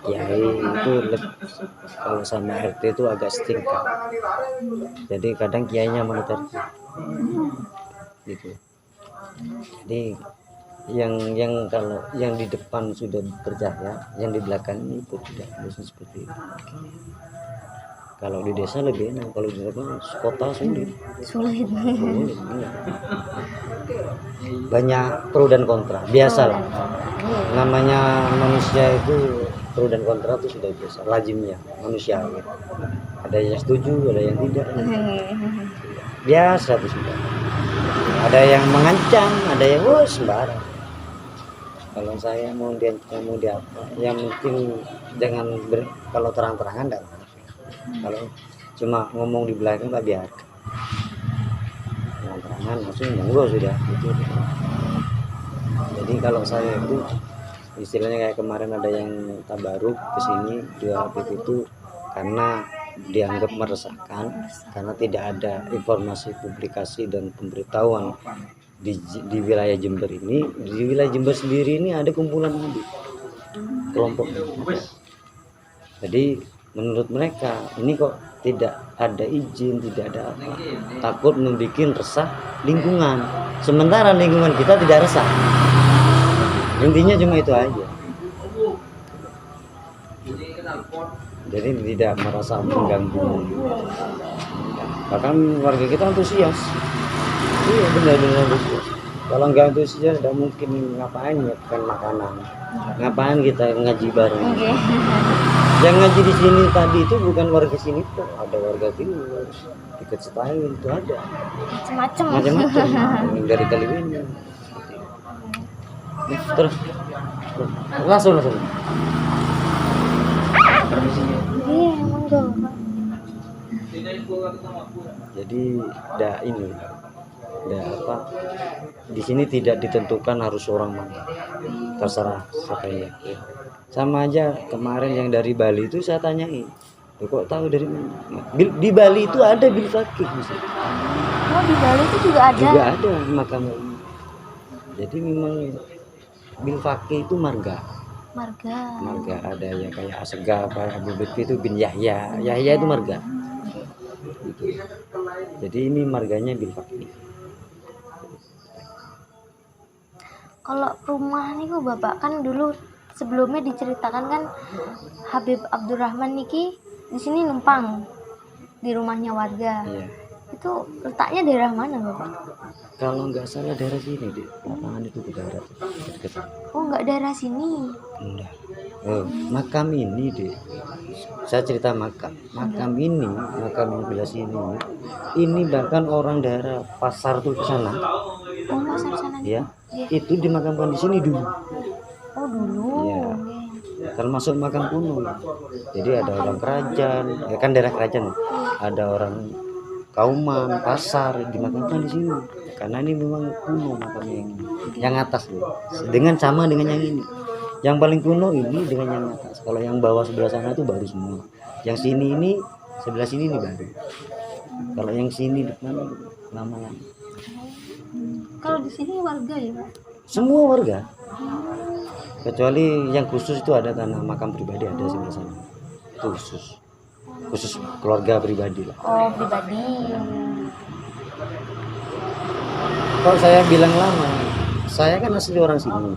kiai itu kalau sama RT itu agak setingkat, jadi kadang kiainya monitor gitu. Jadi yang kalau yang di depan sudah percaya, yang di belakang itu tidak harusnya seperti itu. Kalau di desa lebih enak, kalau di kota sulit. Iya. Banyak pro dan kontra, biasalah. Namanya manusia itu pro dan kontra itu sudah biasa, lazimnya manusia. Ada yang setuju, ada yang tidak. Biasa itu sudah. ada yang mengancam, ada yang sembarang. Kalau saya mau apa, yang penting jangan kalau terang-terangan enggak. Kalau cuma ngomong di belakang tak biarkan. Terang-terangan maksudnya monggo sudah gitu. Jadi kalau saya itu istilahnya kayak kemarin ada yang tabaruk kesini 2 Habib itu karena dianggap meresahkan karena tidak ada informasi publikasi dan pemberitahuan di wilayah Jember ini. Di wilayah Jember sendiri ini ada kumpulan Habib kelompok. Jadi menurut mereka ini kok tidak ada izin, tidak ada apa, takut membuat resah lingkungan, sementara lingkungan kita tidak resah. Intinya cuma itu aja. Jadi tidak merasa mengganggu. Bahkan warga kita antusias. Iya benar-benar antusias. Kalau nggak antusias tidak mungkin ngapain nyiapkan makanan. Ngapain kita ngaji bareng. Oke. Yang ngaji di sini tadi itu bukan warga sini tuh, ada warga timur, dekat Setahun itu ada. Macam-macam. Yang dari Kaliwini. Terus langsung. Iya, monggo. Jadi di sini tidak ditentukan harus orang mana, terserah siapa yang yakin. Sama aja kemarin yang dari Bali itu saya tanyain, kok tahu dari mana? Di Bali itu ada bil fakih misalnya. Oh, di Bali itu juga ada. Juga ada makam. Jadi memang bil fakih itu marga ada ya kayak Asegaf, Abu Bakar itu bin Yahya itu marga gitu. Jadi ini marganya bil fakih. Kalau rumah nih Bapak kan dulu sebelumnya diceritakan kan Habib Abdurrahman niki di sini numpang di rumahnya warga. Iya. Itu letaknya daerah mana Bapak? Kalau nggak salah daerah sini di lapangan itu ke daerah dekat. Oh, nggak daerah sini. Enggak. Makam ini deh. Saya cerita makam ini, makam yang belah sini. Ini bahkan orang daerah pasar tuh ke sana. Oh, pasar sana. Ya. Itu dimakamkan di sini dulu. Oh, dulu. Iya. Termasuk makam kuno. Jadi ada orang kerajaan, ya kan daerah kerajaan. Ada orang Kauman, pasar dimakamkan di sini. Karena ini memang kuno makamnya yang atas loh. Sama dengan yang ini. Yang paling kuno ini dengan yang atas. Kalau yang bawah sebelah sana itu baru semua. Yang sini ini sebelah sini ini baru. Kalau yang sini depan lama-lama. Kalau di sini warga ya, Pak? Semua warga. Kecuali yang khusus itu ada tanah makam pribadi ada sebelah sana. Itu khusus keluarga pribadi lah. Oh, pribadi. Kalau saya bilang lama, saya kan asli orang sini.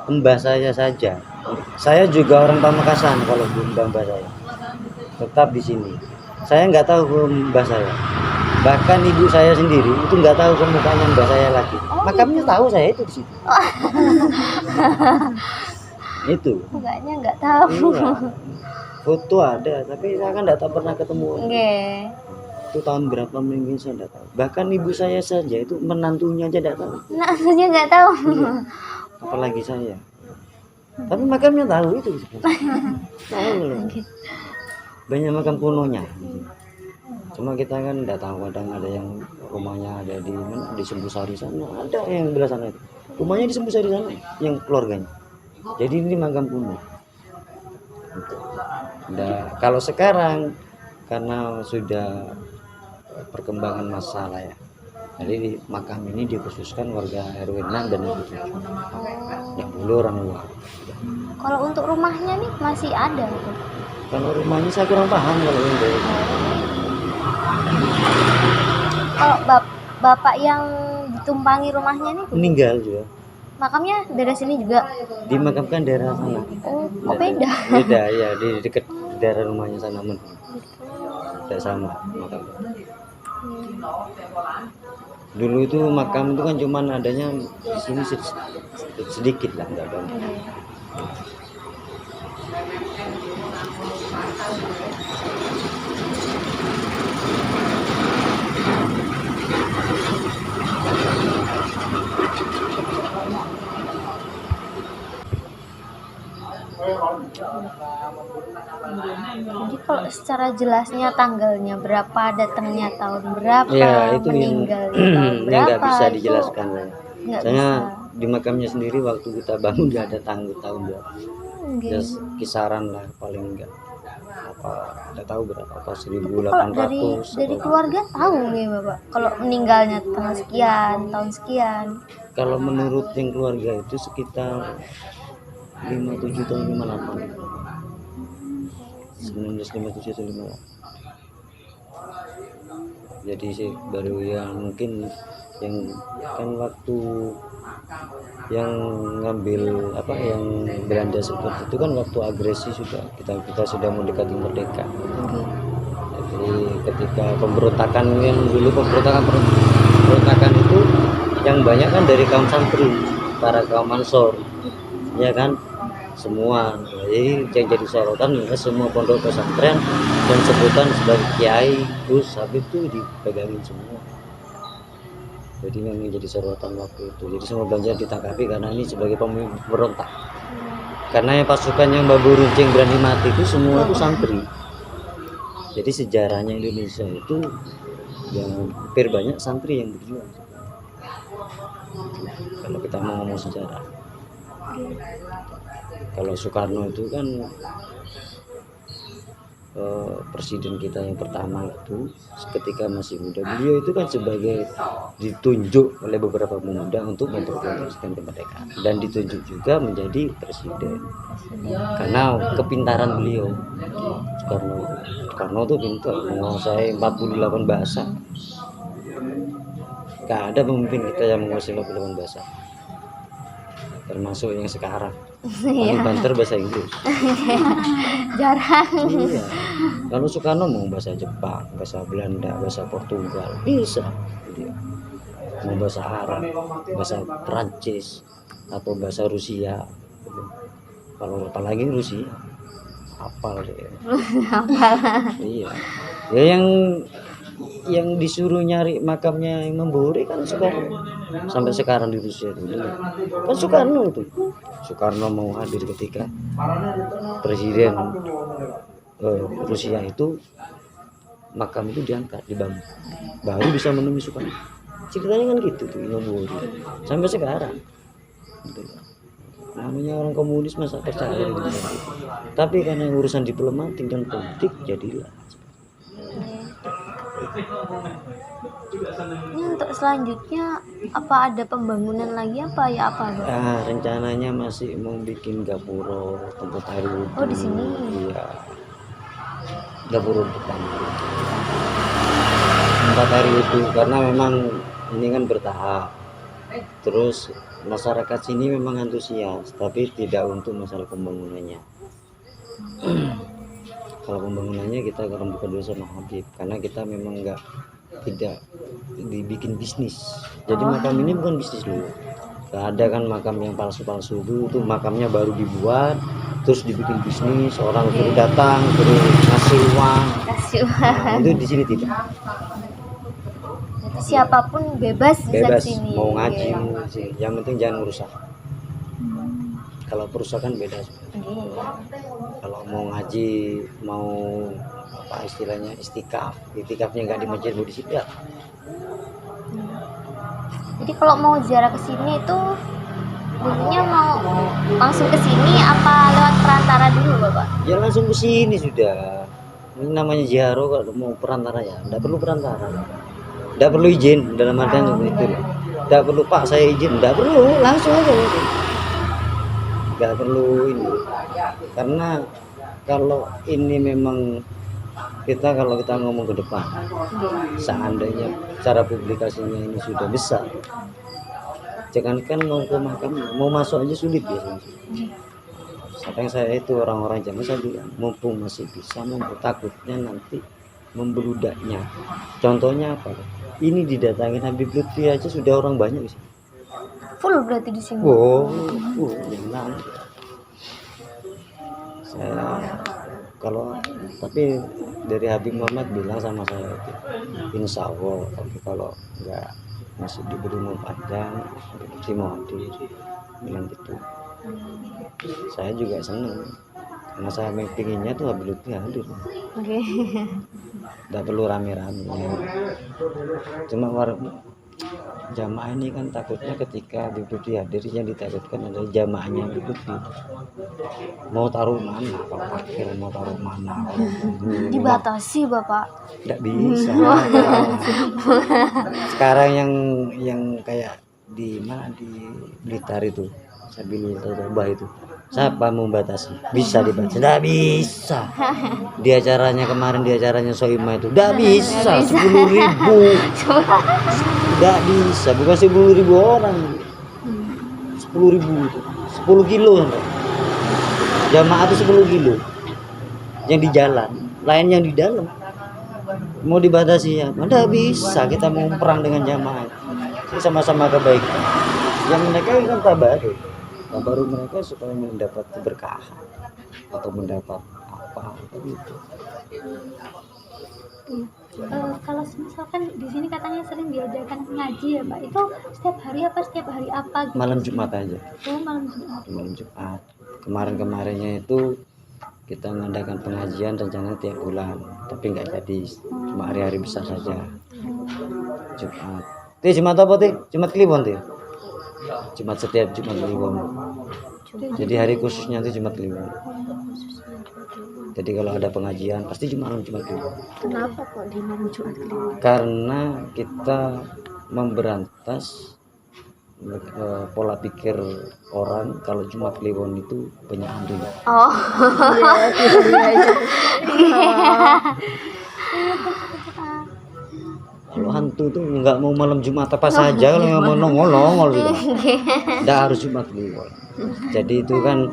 Mbah saya saja. Saya juga orang Pamekasan kalau mbah saya. Tetap di sini. Saya nggak tahu mbah saya. Bahkan ibu saya sendiri itu nggak tahu mukanya mbah saya lagi. Makamnya tahu saya itu di situ. Itu. Mukanya nggak tahu. Iya. Foto ada, tapi saya kan nggak pernah ketemu. Nggih. Itu tahun berapa mungkin saya nggak tahu. Bahkan ibu saya saja itu menantunya aja nggak tahu. Nah, nggak tahu. Iya. Apalagi saya. Tapi makamnya tahu itu. Tahu loh. Banyak makam kunonya. Cuma kita kan nggak tahu, kadang ada yang rumahnya ada di mana, di Sembusari sana, ada yang belah sana itu. Rumahnya di Sembusari sana, yang keluarganya. Jadi ini makam kuno. Nah, kalau sekarang karena sudah perkembangan masalah ya. Jadi makam ini dikhususkan warga RW 6 dan RW 7. Yang dulu orang luar. Kalau untuk rumahnya nih masih ada gitu. Kalau rumahnya saya kurang paham kalau ini. Kalau bapak yang ditumpangi rumahnya nih Meninggal juga. makamnya daerah sini juga. Dimakamkan daerah sana. Oh, beda. Beda ya, di dekat daerah rumahnya sana men. Tidak sama makam. Dulu itu makam itu kan cuman adanya di sini sedikit lah, enggak ada. Jadi kalau secara jelasnya tanggalnya berapa, datangnya tahun berapa, Ya itu yang meninggalnya tahun yang berapa, nggak bisa itu dijelaskan saya. nggak Soalnya bisa. di makamnya sendiri waktu kita bangun nggak ada tanggal tahun berapa. Ya Gitu. kisaran lah paling enggak apa nggak tahu berapa apa Kalau dari 1800 apa. keluarga tahu nih Bapak, kalau meninggalnya tanggal sekian, tahun sekian. Kalau menurut yang keluarga itu sekitar 57 atau 58, 1957 atau 58. Jadi sih baru yang mungkin yang kan waktu yang ngambil apa yang Belanda seperti itu kan waktu agresi sudah kita sudah mendekati merdeka. Jadi ketika pemberontakan yang dulu pemberontakan itu yang banyak kan dari kaum santri, para kaum ansor, ya kan semua. Jadi yang jadi sorotan ya semua pondok pesantren dan sebutan sebagai kiai, Gus Habib itu dipegangin semua. Jadi memang jadi sorotan waktu itu. Jadi semua Belanda ditangkapi karena ini sebagai pemberontak. Karena yang pasukan yang Babu Runcing berani mati itu semua itu santri. Jadi sejarahnya Indonesia itu yang hampir banyak santri yang berjuang. Kalau kita mau ngomong sejarah, kalau Soekarno itu kan presiden kita yang pertama itu ketika masih muda, beliau itu kan sebagai ditunjuk oleh beberapa pemuda untuk memproklamasikan kemerdekaan dan ditunjuk juga menjadi presiden karena kepintaran beliau. Soekarno tuh pintar menguasai 48 bahasa. Gak ada pemimpin kita yang menguasai 48 bahasa, termasuk yang sekarang paling banter bahasa Inggris. Jarang. Iya. Kalau Soekarno mau bahasa Jepang, bahasa Belanda, bahasa Portugal bisa dia. Mau bahasa Arab, bahasa Perancis atau bahasa Rusia. Kalau apalagi Rusia hafal dia. Iya. Ya yang disuruh nyari makamnya yang memburi kan Soekarno. Sampai sekarang di Rusia itu kan Soekarno itu. Soekarno mau hadir ketika presiden Rusia itu makam itu diangkat dibangun baru bisa menemui Soekarno. Ceritanya kan gitu tuh Inoburi sampai sekarang gitu. Namanya orang komunis masa percaya gitu. Tapi karena urusan diplomatik dan politik jadilah. Ini untuk selanjutnya apa ada pembangunan lagi apa ya apa Bang? Rencananya masih mau bikin gapura tempat air wudhu. Oh di sini. Iya. Gapura depan. Tempat air wudhu karena memang ini kan bertahap. Terus masyarakat sini memang antusias, tapi tidak untuk masalah pembangunannya. Kalau pembangunannya kita akan buka dulu sama Habib karena kita memang tidak dibikin bisnis. Jadi makam ini bukan bisnis dulu. Gak ada kan makam yang palsu-palsu itu makamnya baru dibuat terus dibikin bisnis, orang suruh datang suruh ngasih uang. Nah, itu di sini tidak. Jadi siapapun bebas bisa Bebas di sini. mau ngaji, yang penting jangan merusak. Kalau perusakan beda. Kalau mau ngaji, mau apa istilahnya istikafnya nggak di masjid mau di situ ya. Jadi kalau mau ziarah ke sini itu dulunya mau langsung ke sini apa lewat perantara dulu Bapak? Ya langsung ke sini sudah. Ini namanya ziarah kalau mau perantara ya, nggak perlu perantara. Nggak perlu izin dalam artian itu. Nggak perlu Pak saya izin, nggak perlu langsung aja. Nggak perlu ini. Karena kalau ini memang kalau kita ngomong ke depan, seandainya cara publikasinya ini sudah besar, jangankan mau ke makam, mau masuk aja sulit biasanya. Kadang saya itu orang-orang zaman saya bilang, mumpung masih bisa, mumpung takutnya nanti membeludaknya. Contohnya apa? Ini didatangin Habib Lutfi aja sudah orang banyak di sini. Full berarti di sini. Enak. Saya tapi dari Habib Muhammad bilang sama saya insya Allah tapi kalau nggak masih diberi umur panjang seperti mau hadir bilang gitu. Saya juga senang karena saya pinginnya tuh Habib Lutfi hadir, Oke. nggak perlu rame-rame. Cuma jamaah ini kan takutnya ketika Habib Lutfi hadir, yang ditakutkan adalah jamaahnya Habib Lutfi mau taruh mana, kalau parkir mau taruh mana, Dibatasi Bapak. nggak bisa. Sekarang yang kayak di mana di Blitar itu Sabilul Tobah itu, siapa mau batasi? Bisa dibatasi? Nggak bisa. Di acaranya kemarin, di acaranya Soima itu nggak bisa. 10.000 nggak bisa, bukan 10.000 orang, 10.000 itu 10 kilo jamaah itu 10 kilo yang di jalan, lain yang di dalam. Mau dibatasi ya nggak bisa. Kita mau perang dengan jamaah ini sama-sama kebaikan. Yang mereka kan baru mereka supaya mendapat keberkahan atau mendapat apa gitu. Kalau misalkan di sini katanya sering diadakan ngaji ya Pak, itu setiap hari apa gitu? Malam Jumat aja. Oh, malam Jumat. Malam Jumat. Kemarinnya itu kita mengadakan pengajian rencana tiap bulan, tapi nggak jadi, cuma hari-hari besar saja. Jumat. Jumat apa teh? Jumat Kliwon teh. Jumat setiap Jumat Kliwon. Jadi hari khususnya itu Jumat Kliwon. Jadi kalau ada pengajian pasti malam Jumat Kliwon. Kenapa kok di malam Jumat Kliwon? Karena kita memberantas pola pikir orang kalau Jumat Kliwon itu banyak hantunya. Oh. Kalau hantu tuh nggak mau malam Jumat apa saja, kalau nggak mau nongol sudah. Nggak harus Jumat Kliwon. Jadi itu kan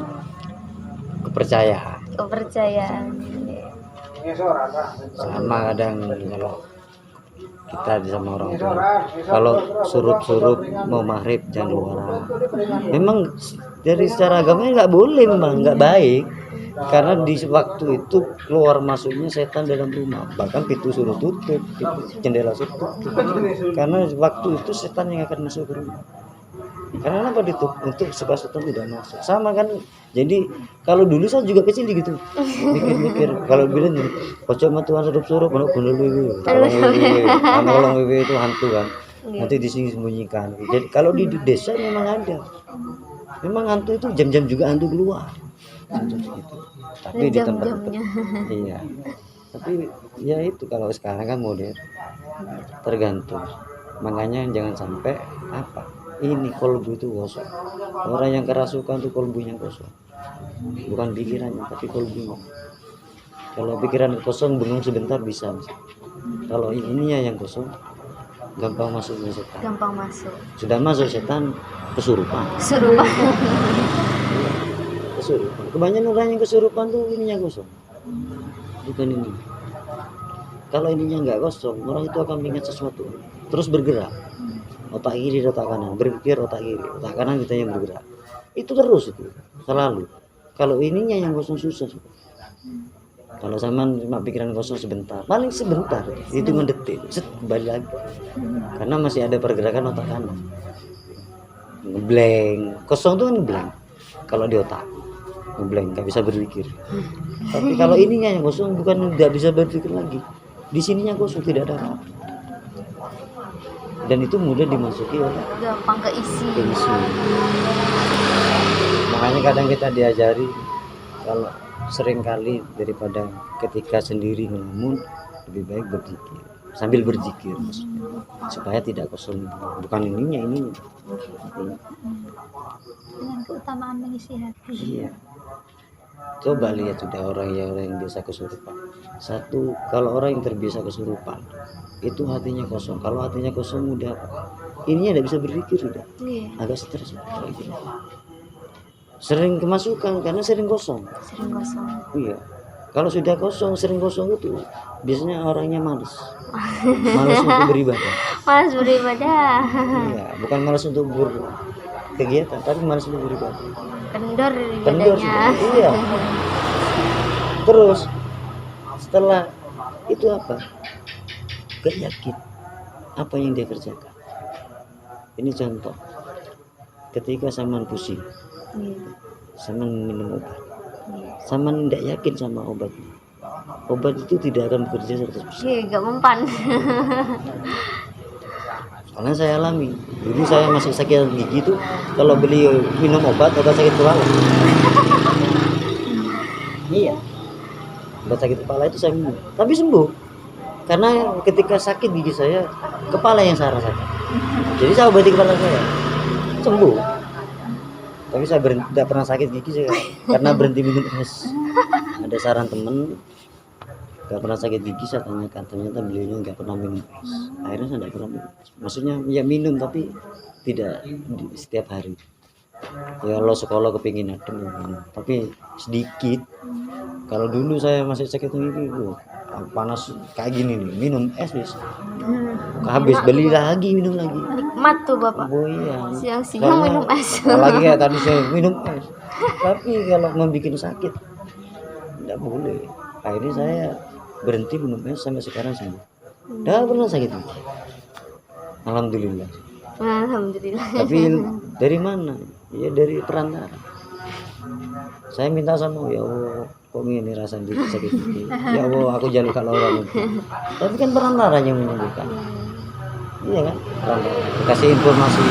kepercayaan. Sama kadang kalau kita sama orang tua, kalau surup mau maghrib jangan keluar. Memang dari secara agamanya nggak boleh, memang nggak baik. Karena di waktu itu keluar masuknya setan dalam rumah, bahkan pintu suruh tutup, jendela suruh tutup. Karena waktu itu setan yang akan masuk ke rumah. Karena apa ditutup? Untuk supaya setan tidak masuk. Sama kan. Jadi kalau dulu saya juga kecil gitu, mikir kalau bilang pocok matuan surup kalau bener wiwi, kalau wiwi itu hantu kan, nanti disembunyikan. Jadi kalau di desa memang ada, memang hantu itu jam-jam juga hantu keluar. Gitu. Tapi di tempat iya, tapi ya itu kalau sekarang kan modern, tergantung. Makanya jangan sampai apa ini kolbu itu kosong. Orang yang kerasukan itu kolbunya kosong, bukan pikirannya tapi kolbunya. Kalau pikiran kosong bengong sebentar bisa. Kalau ininya yang kosong gampang masuknya setan. Sudah masuk setan kesurupan. Kebanyakan orang yang kesurupan tuh ininya kosong, bukan ini. Kalau ininya nggak kosong, orang itu akan mengingat sesuatu, terus bergerak. Otak kiri, otak kanan, berpikir otak kiri, otak kanan kita yang bergerak. Itu terus itu, selalu. Kalau ininya yang kosong susah. Kalau sama cuma pikiran kosong sebentar, paling sebentar, itu mendetik, kembali lagi. Karena masih ada pergerakan otak kanan. Ngeblank, kosong tuh kan ngeblank. Kalau di otak ngeblank, nggak bisa berpikir. Tapi kalau ininya yang kosong, bukan nggak bisa berpikir lagi, di sininya kosong, tidak ada apa. Dan itu mudah dimasuki oleh Gampang keisi. Makanya kadang kita diajari kalau sering kali daripada ketika sendiri ngelamun, lebih baik berzikir, sambil berzikir maksudnya, supaya tidak kosong. Bukan ininya. Dengan keutamaan mengisi hati. Iya. Coba lihat sudah orang yang biasa kesurupan. Satu, kalau orang yang terbiasa kesurupan itu hatinya kosong. Kalau hatinya kosong udah ininya tidak bisa berpikir, sudah agak stres. Sering kemasukan karena sering kosong. Iya. Kalau sudah kosong, sering kosong itu biasanya orangnya malas untuk beribadah. Iya, bukan malas untuk berkegiatan, tapi malas untuk beribadah. Kendor Sudah. Iya. Terus setelah itu apa? Gak yakin apa yang dia kerjakan. Ini contoh. Ketika Saman pusing, Iya. sama minum obat, sama tidak yakin sama obat. Obat itu tidak akan bekerja 100%. Iya, gak mempan. Karena saya alami. Dulu saya masih sakit gigi tuh, kalau beliau minum obat sakit kepala. Iya. Obat sakit kepala itu saya minum, tapi sembuh. Karena ketika sakit gigi saya, kepala yang saya rasakan. Jadi saya obati kepala saya, sembuh. Tapi saya tidak pernah sakit gigi saya karena berhenti minum es. Ada saran temen, nggak pernah sakit gigi, saya tanyakan, ternyata beliaunya nggak pernah minum es. Akhirnya saya nggak pernah minum. Maksudnya ya minum tapi tidak setiap hari. Ya kalau sekolah kepingin adem minum, tapi sedikit. Kalau dulu saya masih sakit gigi, panas kayak gini nih, minum es bis. Habis beli lagi, minum lagi. Nikmat tuh Bapak. Oh iya. Siang-siang minum es. Apalagi kayak tadi saya minum es. Tapi kalau membuat sakit tidak boleh. Akhirnya saya berhenti minum es sampai sekarang sembuh. Dah pernah sakit gigi. Alhamdulillah. Alhamdulillah. Tapi dari mana? Ya dari perantara. Saya minta sama ya Allah, kok ini rasa sakit gigi. Ya Allah, aku jalur kalau orang itu. Tapi kan perantara yang menyembuhkan. Iya kan? Perantara. Dikasih informasi.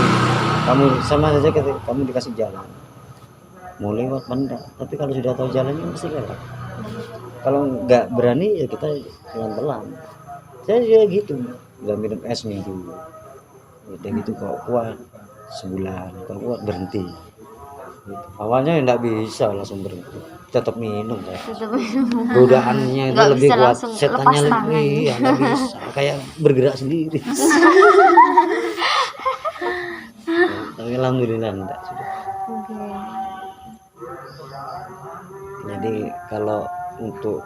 Kamu sama saja kamu dikasih jalan. Mau lewat benda. Tapi kalau sudah tahu jalannya mesti lewat. Kalau nggak berani ya kita pelan-pelan. Saya juga gitu, nggak minum es minggu. Udah gitu kalau kuat sebulan, kalau kuat berhenti. Gitu. Awalnya nggak bisa langsung berhenti, tetap minum ya. Godaannya itu Nggak lebih bisa kuat, langsung setannya lepas tangan. lebih ya, nggak bisa, kayak bergerak sendiri. Tapi alhamdulillah enggak sudah. Oke. Jadi kalau untuk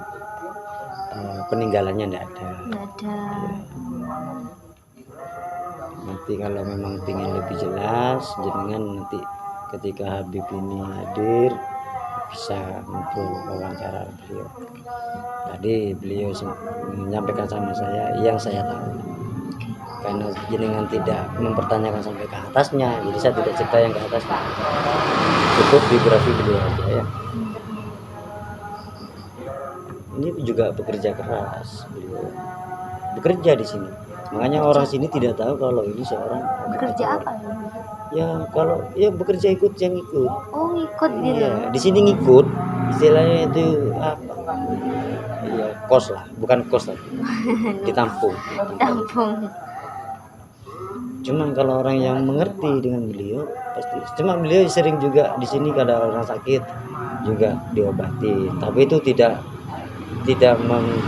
peninggalannya enggak ada. Nggak ada. Nanti kalau memang ingin lebih jelas, jenengan nanti ketika Habib ini hadir bisa ngobrol wawancara beliau. Tadi beliau menyampaikan sama saya yang saya tahu. Karena jenengan tidak mempertanyakan sampai ke atasnya, jadi saya tidak cerita yang ke atasnya. Cukup biografi beliau aja ya. Ini juga bekerja keras beliau. Bekerja di sini. Makanya orang sini tidak tahu kalau ini seorang Bekerja apa ya? ya kalau ya bekerja ikut yang ikut. Oh, ngikut gitu. Iya, di sini ngikut istilahnya itu apa? Iya, kos lah, bukan kos lah. Ditampung. Tampung. Cuman kalau orang yang mengerti dengan beliau pasti. Cuma beliau sering juga di sini kalau orang sakit juga diobati. Tapi itu tidak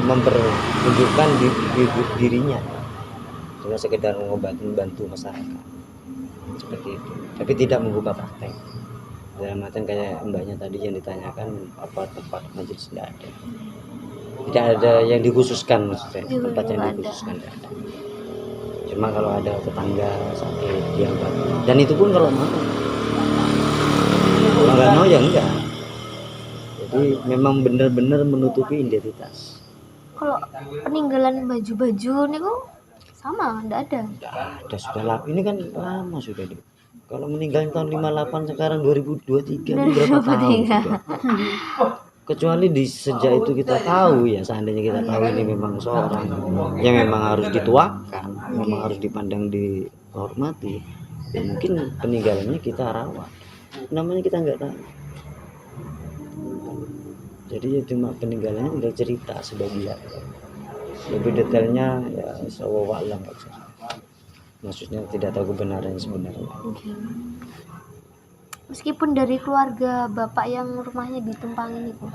mempertunjukkan dirinya. Cuma sekedar mengobati, membantu masyarakat. Seperti itu. Tapi tidak membuka praktek. Dalam artian kayak mbaknya tadi yang ditanyakan apa tempat majelis, tidak ada. Tidak ada yang dikhususkan maksudnya, tempat yang dikhususkan tidak ada. Cuma kalau ada tetangga sakit diangkat, dan itu pun kalau mau. Kalau nggak mau ya enggak. Jadi memang benar-benar menutupi identitas. Kalau peninggalan baju-baju nih kok sama, enggak ada. Ada sudah lama, ini kan lama sudah deh. Kalau meninggal tahun 58 sekarang 2023 ini berapa tahun sudah? Kecuali di sejak itu kita tahu ya, seandainya kita tahu ini memang seorang yang memang harus dituakan, memang harus dipandang dihormati, ya mungkin peninggalannya kita rawat. Namanya kita nggak tahu. Jadi ya cuma peninggalannya udah cerita sebagian. Lebih detailnya ya wallahu a'lam. Maksudnya tidak tahu kebenarannya sebenarnya. Oke. Meskipun dari keluarga bapak yang rumahnya ditempangin itu,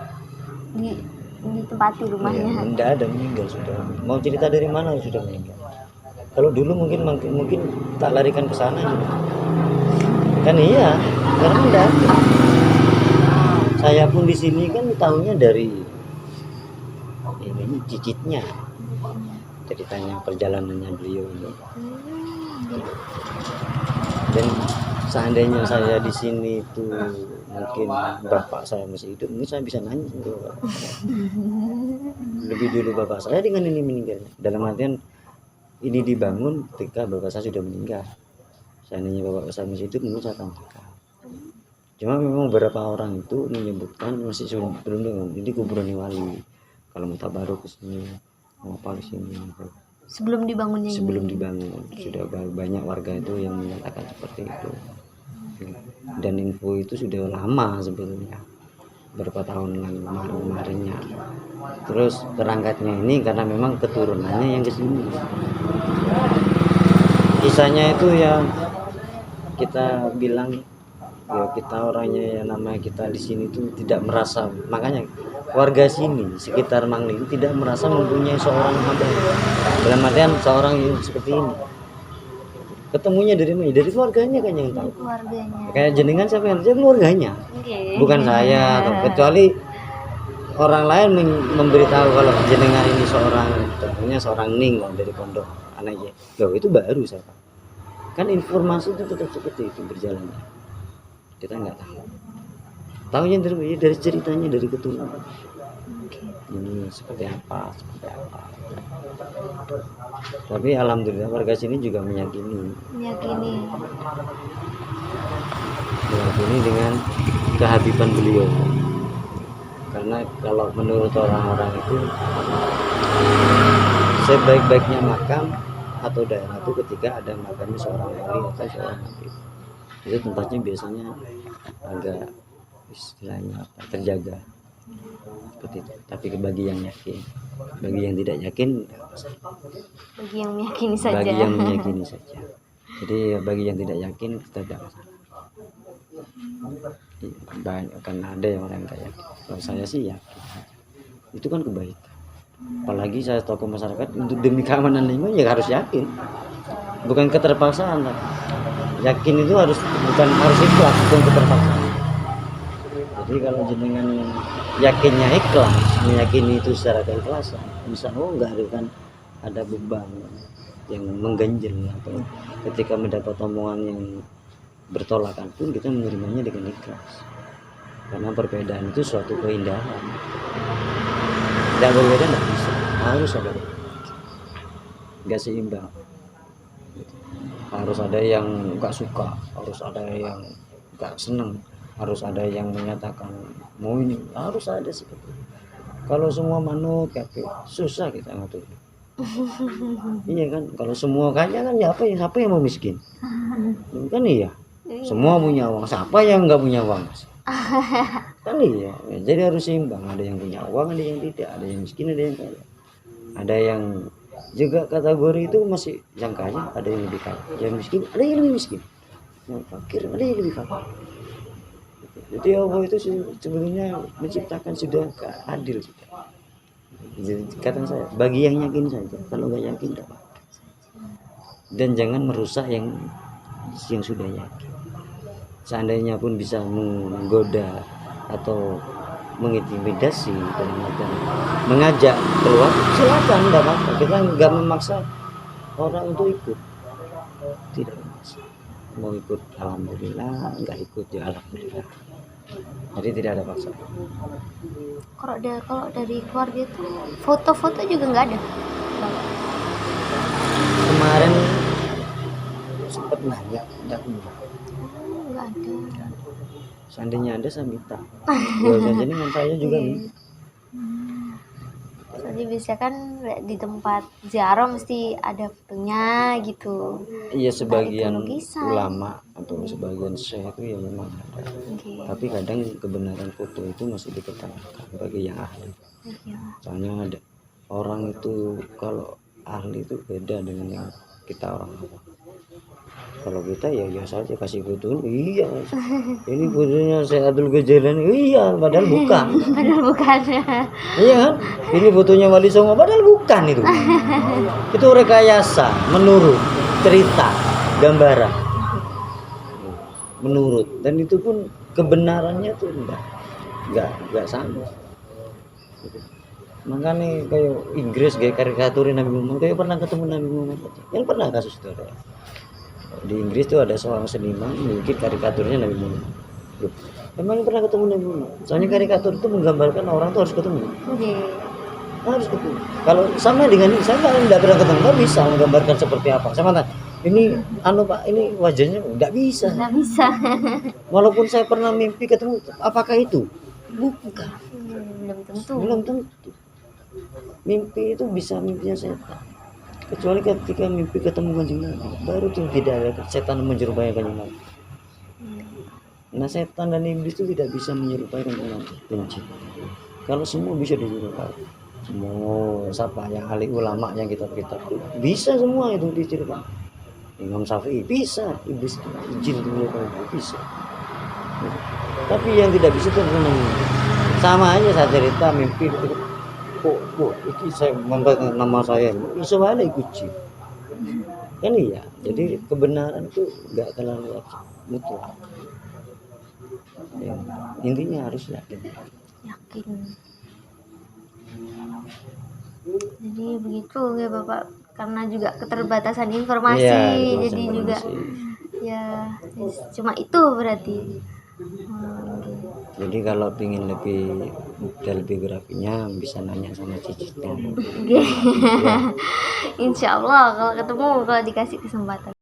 ditempati rumahnya. Ya, tidak ada meninggal sudah. Mau cerita dari mana sudah meninggal. Kalau dulu mungkin tak larikan ke sana juga. Kan iya, karena tidak ada. Saya pun di sini kan tahunya dari ini cicitnya. Ceritanya perjalanannya beliau ini. Dan seandainya saya di sini itu mungkin bapak saya masih hidup, mungkin saya bisa nanya sama bapak. Lebih dulu bapak saya dengan ini meninggal. Dalam artian ini dibangun ketika bapak saya sudah meninggal. Seandainya bapak saya masih hidup, mungkin saya tanyakan. Cuma memang beberapa orang itu menyebutkan masih belum ini kuburan wali. Kalau mau tabaruk ke sini, mau apa ke sini. Sebelum dibangunnya ini. Sebelum dibangun sudah banyak warga itu yang menyatakan seperti itu. Dan info itu sudah lama sebetulnya, berapa tahun kemarinnya. Terus terangkatnya ini karena memang keturunannya yang kesini. Kisahnya itu ya kita bilang ya kita orangnya yang namanya kita di sini tuh tidak merasa, makanya warga sini sekitar Mangli itu tidak merasa mempunyai seorang hamba dalam artian seorang yang seperti ini. Ketemunya dari mana? Dari keluarganya kan yang tahu. Keluarganya. Kayak jenengan siapa yang tahu? Keluarganya, Oke. bukan saya. Kecuali orang lain memberitahu kalau jenengan ini seorang, tentunya seorang Ning dari pondok anaknya. Loh itu baru saya tahu. Kan informasi itu tetap seperti itu berjalannya. Kita nggak tahu. Tahunya dari ceritanya, dari keturunan. Ini seperti apa. Tapi alhamdulillah warga sini juga meyakini dengan kehabiban beliau. Karena kalau menurut orang-orang itu sebaik-baiknya makam atau daerah itu ketika ada makamnya seorang wali atau seorang habib. Itu tempatnya biasanya agak istilahnya terjaga seperti itu. Tapi bagi yang yakin, bagi yang tidak yakin, Bagi yang meyakini saja. bagi yang meyakini saja. Jadi bagi yang tidak yakin kita tidak masalah. Banyak kan ada yang orang kayak kalau saya sih yakin itu kan kebaikan. Apalagi saya tokoh masyarakat untuk demi keamanan lingkungan ya harus yakin, bukan keterpaksaan. Yakin itu harus bukan harus ikhlas, bukan keterpaksaan. Jadi kalau jenengan yakinnya ikhlas, meyakini itu secara keikhlasan, insya Allah nggak akan ada beban yang mengganjil atau ketika mendapat omongan yang bertolakan pun kita menerimanya dengan ikhlas. Karena perbedaan itu suatu keindahan. Tidak berbeda tidak bisa, harus ada, nggak seimbang. Harus ada yang nggak suka, harus ada yang nggak senang, harus ada yang menyatakan mau ini, harus ada seperti itu. Kalau semua manut kaki susah kita ngatur. Iya kan, kalau semua kaya kan ya siapa yang mau miskin kan? Iya, semua punya uang, siapa yang nggak punya uang kan? Iya, jadi harus seimbang, ada yang punya uang, ada yang tidak, ada yang miskin, ada yang kaya, ada yang juga kategori itu masih yang kaya, ada yang lebih kaya, yang miskin ada yang lebih miskin, yang fakir ada yang lebih fakir. Jadi Allah itu sebenarnya menciptakan sudah adil sudah. Jadi kata saya bagi yang yakin saja, kalau nggak yakin tidak apa. Dan jangan merusak yang sudah yakin. Seandainya pun bisa menggoda atau mengintimidasi dan mengajak keluar, silakan, tidak apa-apa. Kita nggak memaksa orang untuk ikut, tidak memaksa. Mau ikut alhamdulillah, nggak ikut ya alhamdulillah. Jadi tidak ada paksa. Kalau dari keluarga itu foto-foto juga nggak ada. Kemarin sempat nanya, tidak punya. Nggak ada. Seandainya ada saya minta. Biasanya dengan saya juga minta. Soalnya biasanya kan di tempat ziarah mesti ada fotonya gitu. Iya, sebagian itu lukisan. ulama atau sebagian syekh itu ya memang ada. Okay. Tapi kadang kebenaran foto itu masih dipertanyakan bagi yang ahli. Iya. Soalnya ada orang itu kalau ahli itu beda dengan yang kita orang awam. Kalau kita ya saja kasih foto, iya ini fotonya Syekhatul Ghazali, iya padahal bukan. Padahal bukan. Iya kan, ini fotonya Wali Songo padahal bukan itu. Itu rekayasa menurut cerita gambaran, menurut, dan itu pun kebenarannya tuh enggak sama. Makanya kayak Inggris kayak karikaturin Nabi Muhammad, kayak pernah ketemu Nabi Muhammad yang pernah kasus itu ada. Di Inggris tuh ada seorang seniman bikin karikaturnya Nabi Muhammad. Loh, emang pernah ketemu Nabi Muhammad? Soalnya karikatur itu menggambarkan orang tuh harus ketemu. Okay. Harus ketemu. Kalau sama dengan ini, saya nggak pernah ketemu, nggak bisa menggambarkan seperti apa. Saya tanya, ini anu Pak, ini wajahnya nggak bisa. nggak bisa. Walaupun saya pernah mimpi ketemu, apakah itu? Bukan, Belum tentu. belum tentu. Mimpi itu bisa mimpinya setan. Kecuali ketika mimpi ketemu Kanjeng Nabi, baru tuh tidak ada setan menyerupai Kanjeng Nabi. Nah setan dan iblis itu tidak bisa menyerupai Kanjeng Nabi, benci. Kalau semua bisa diserupai, semua siapa yang ahli ulama yang kitab-kitab itu bisa semua itu diceritain. Imam Syafi'i bisa, iblis jin itu bisa. Tapi yang tidak bisa itu sama aja saya cerita mimpi itu. Kok iki saya membuat nama saya iso wae ikut jin. Kan iya. Jadi kebenaran itu enggak terlalu mutlak. Ya, intinya harus yakin. Jadi begitu ya Bapak, karena juga keterbatasan informasi, Iya, itu jadi informasi. juga ya cuma itu berarti. Gitu. Jadi kalau ingin lebih detail biografinya bisa nanya sama Cicitnya. Insya Allah kalau ketemu, kalau dikasih kesempatan.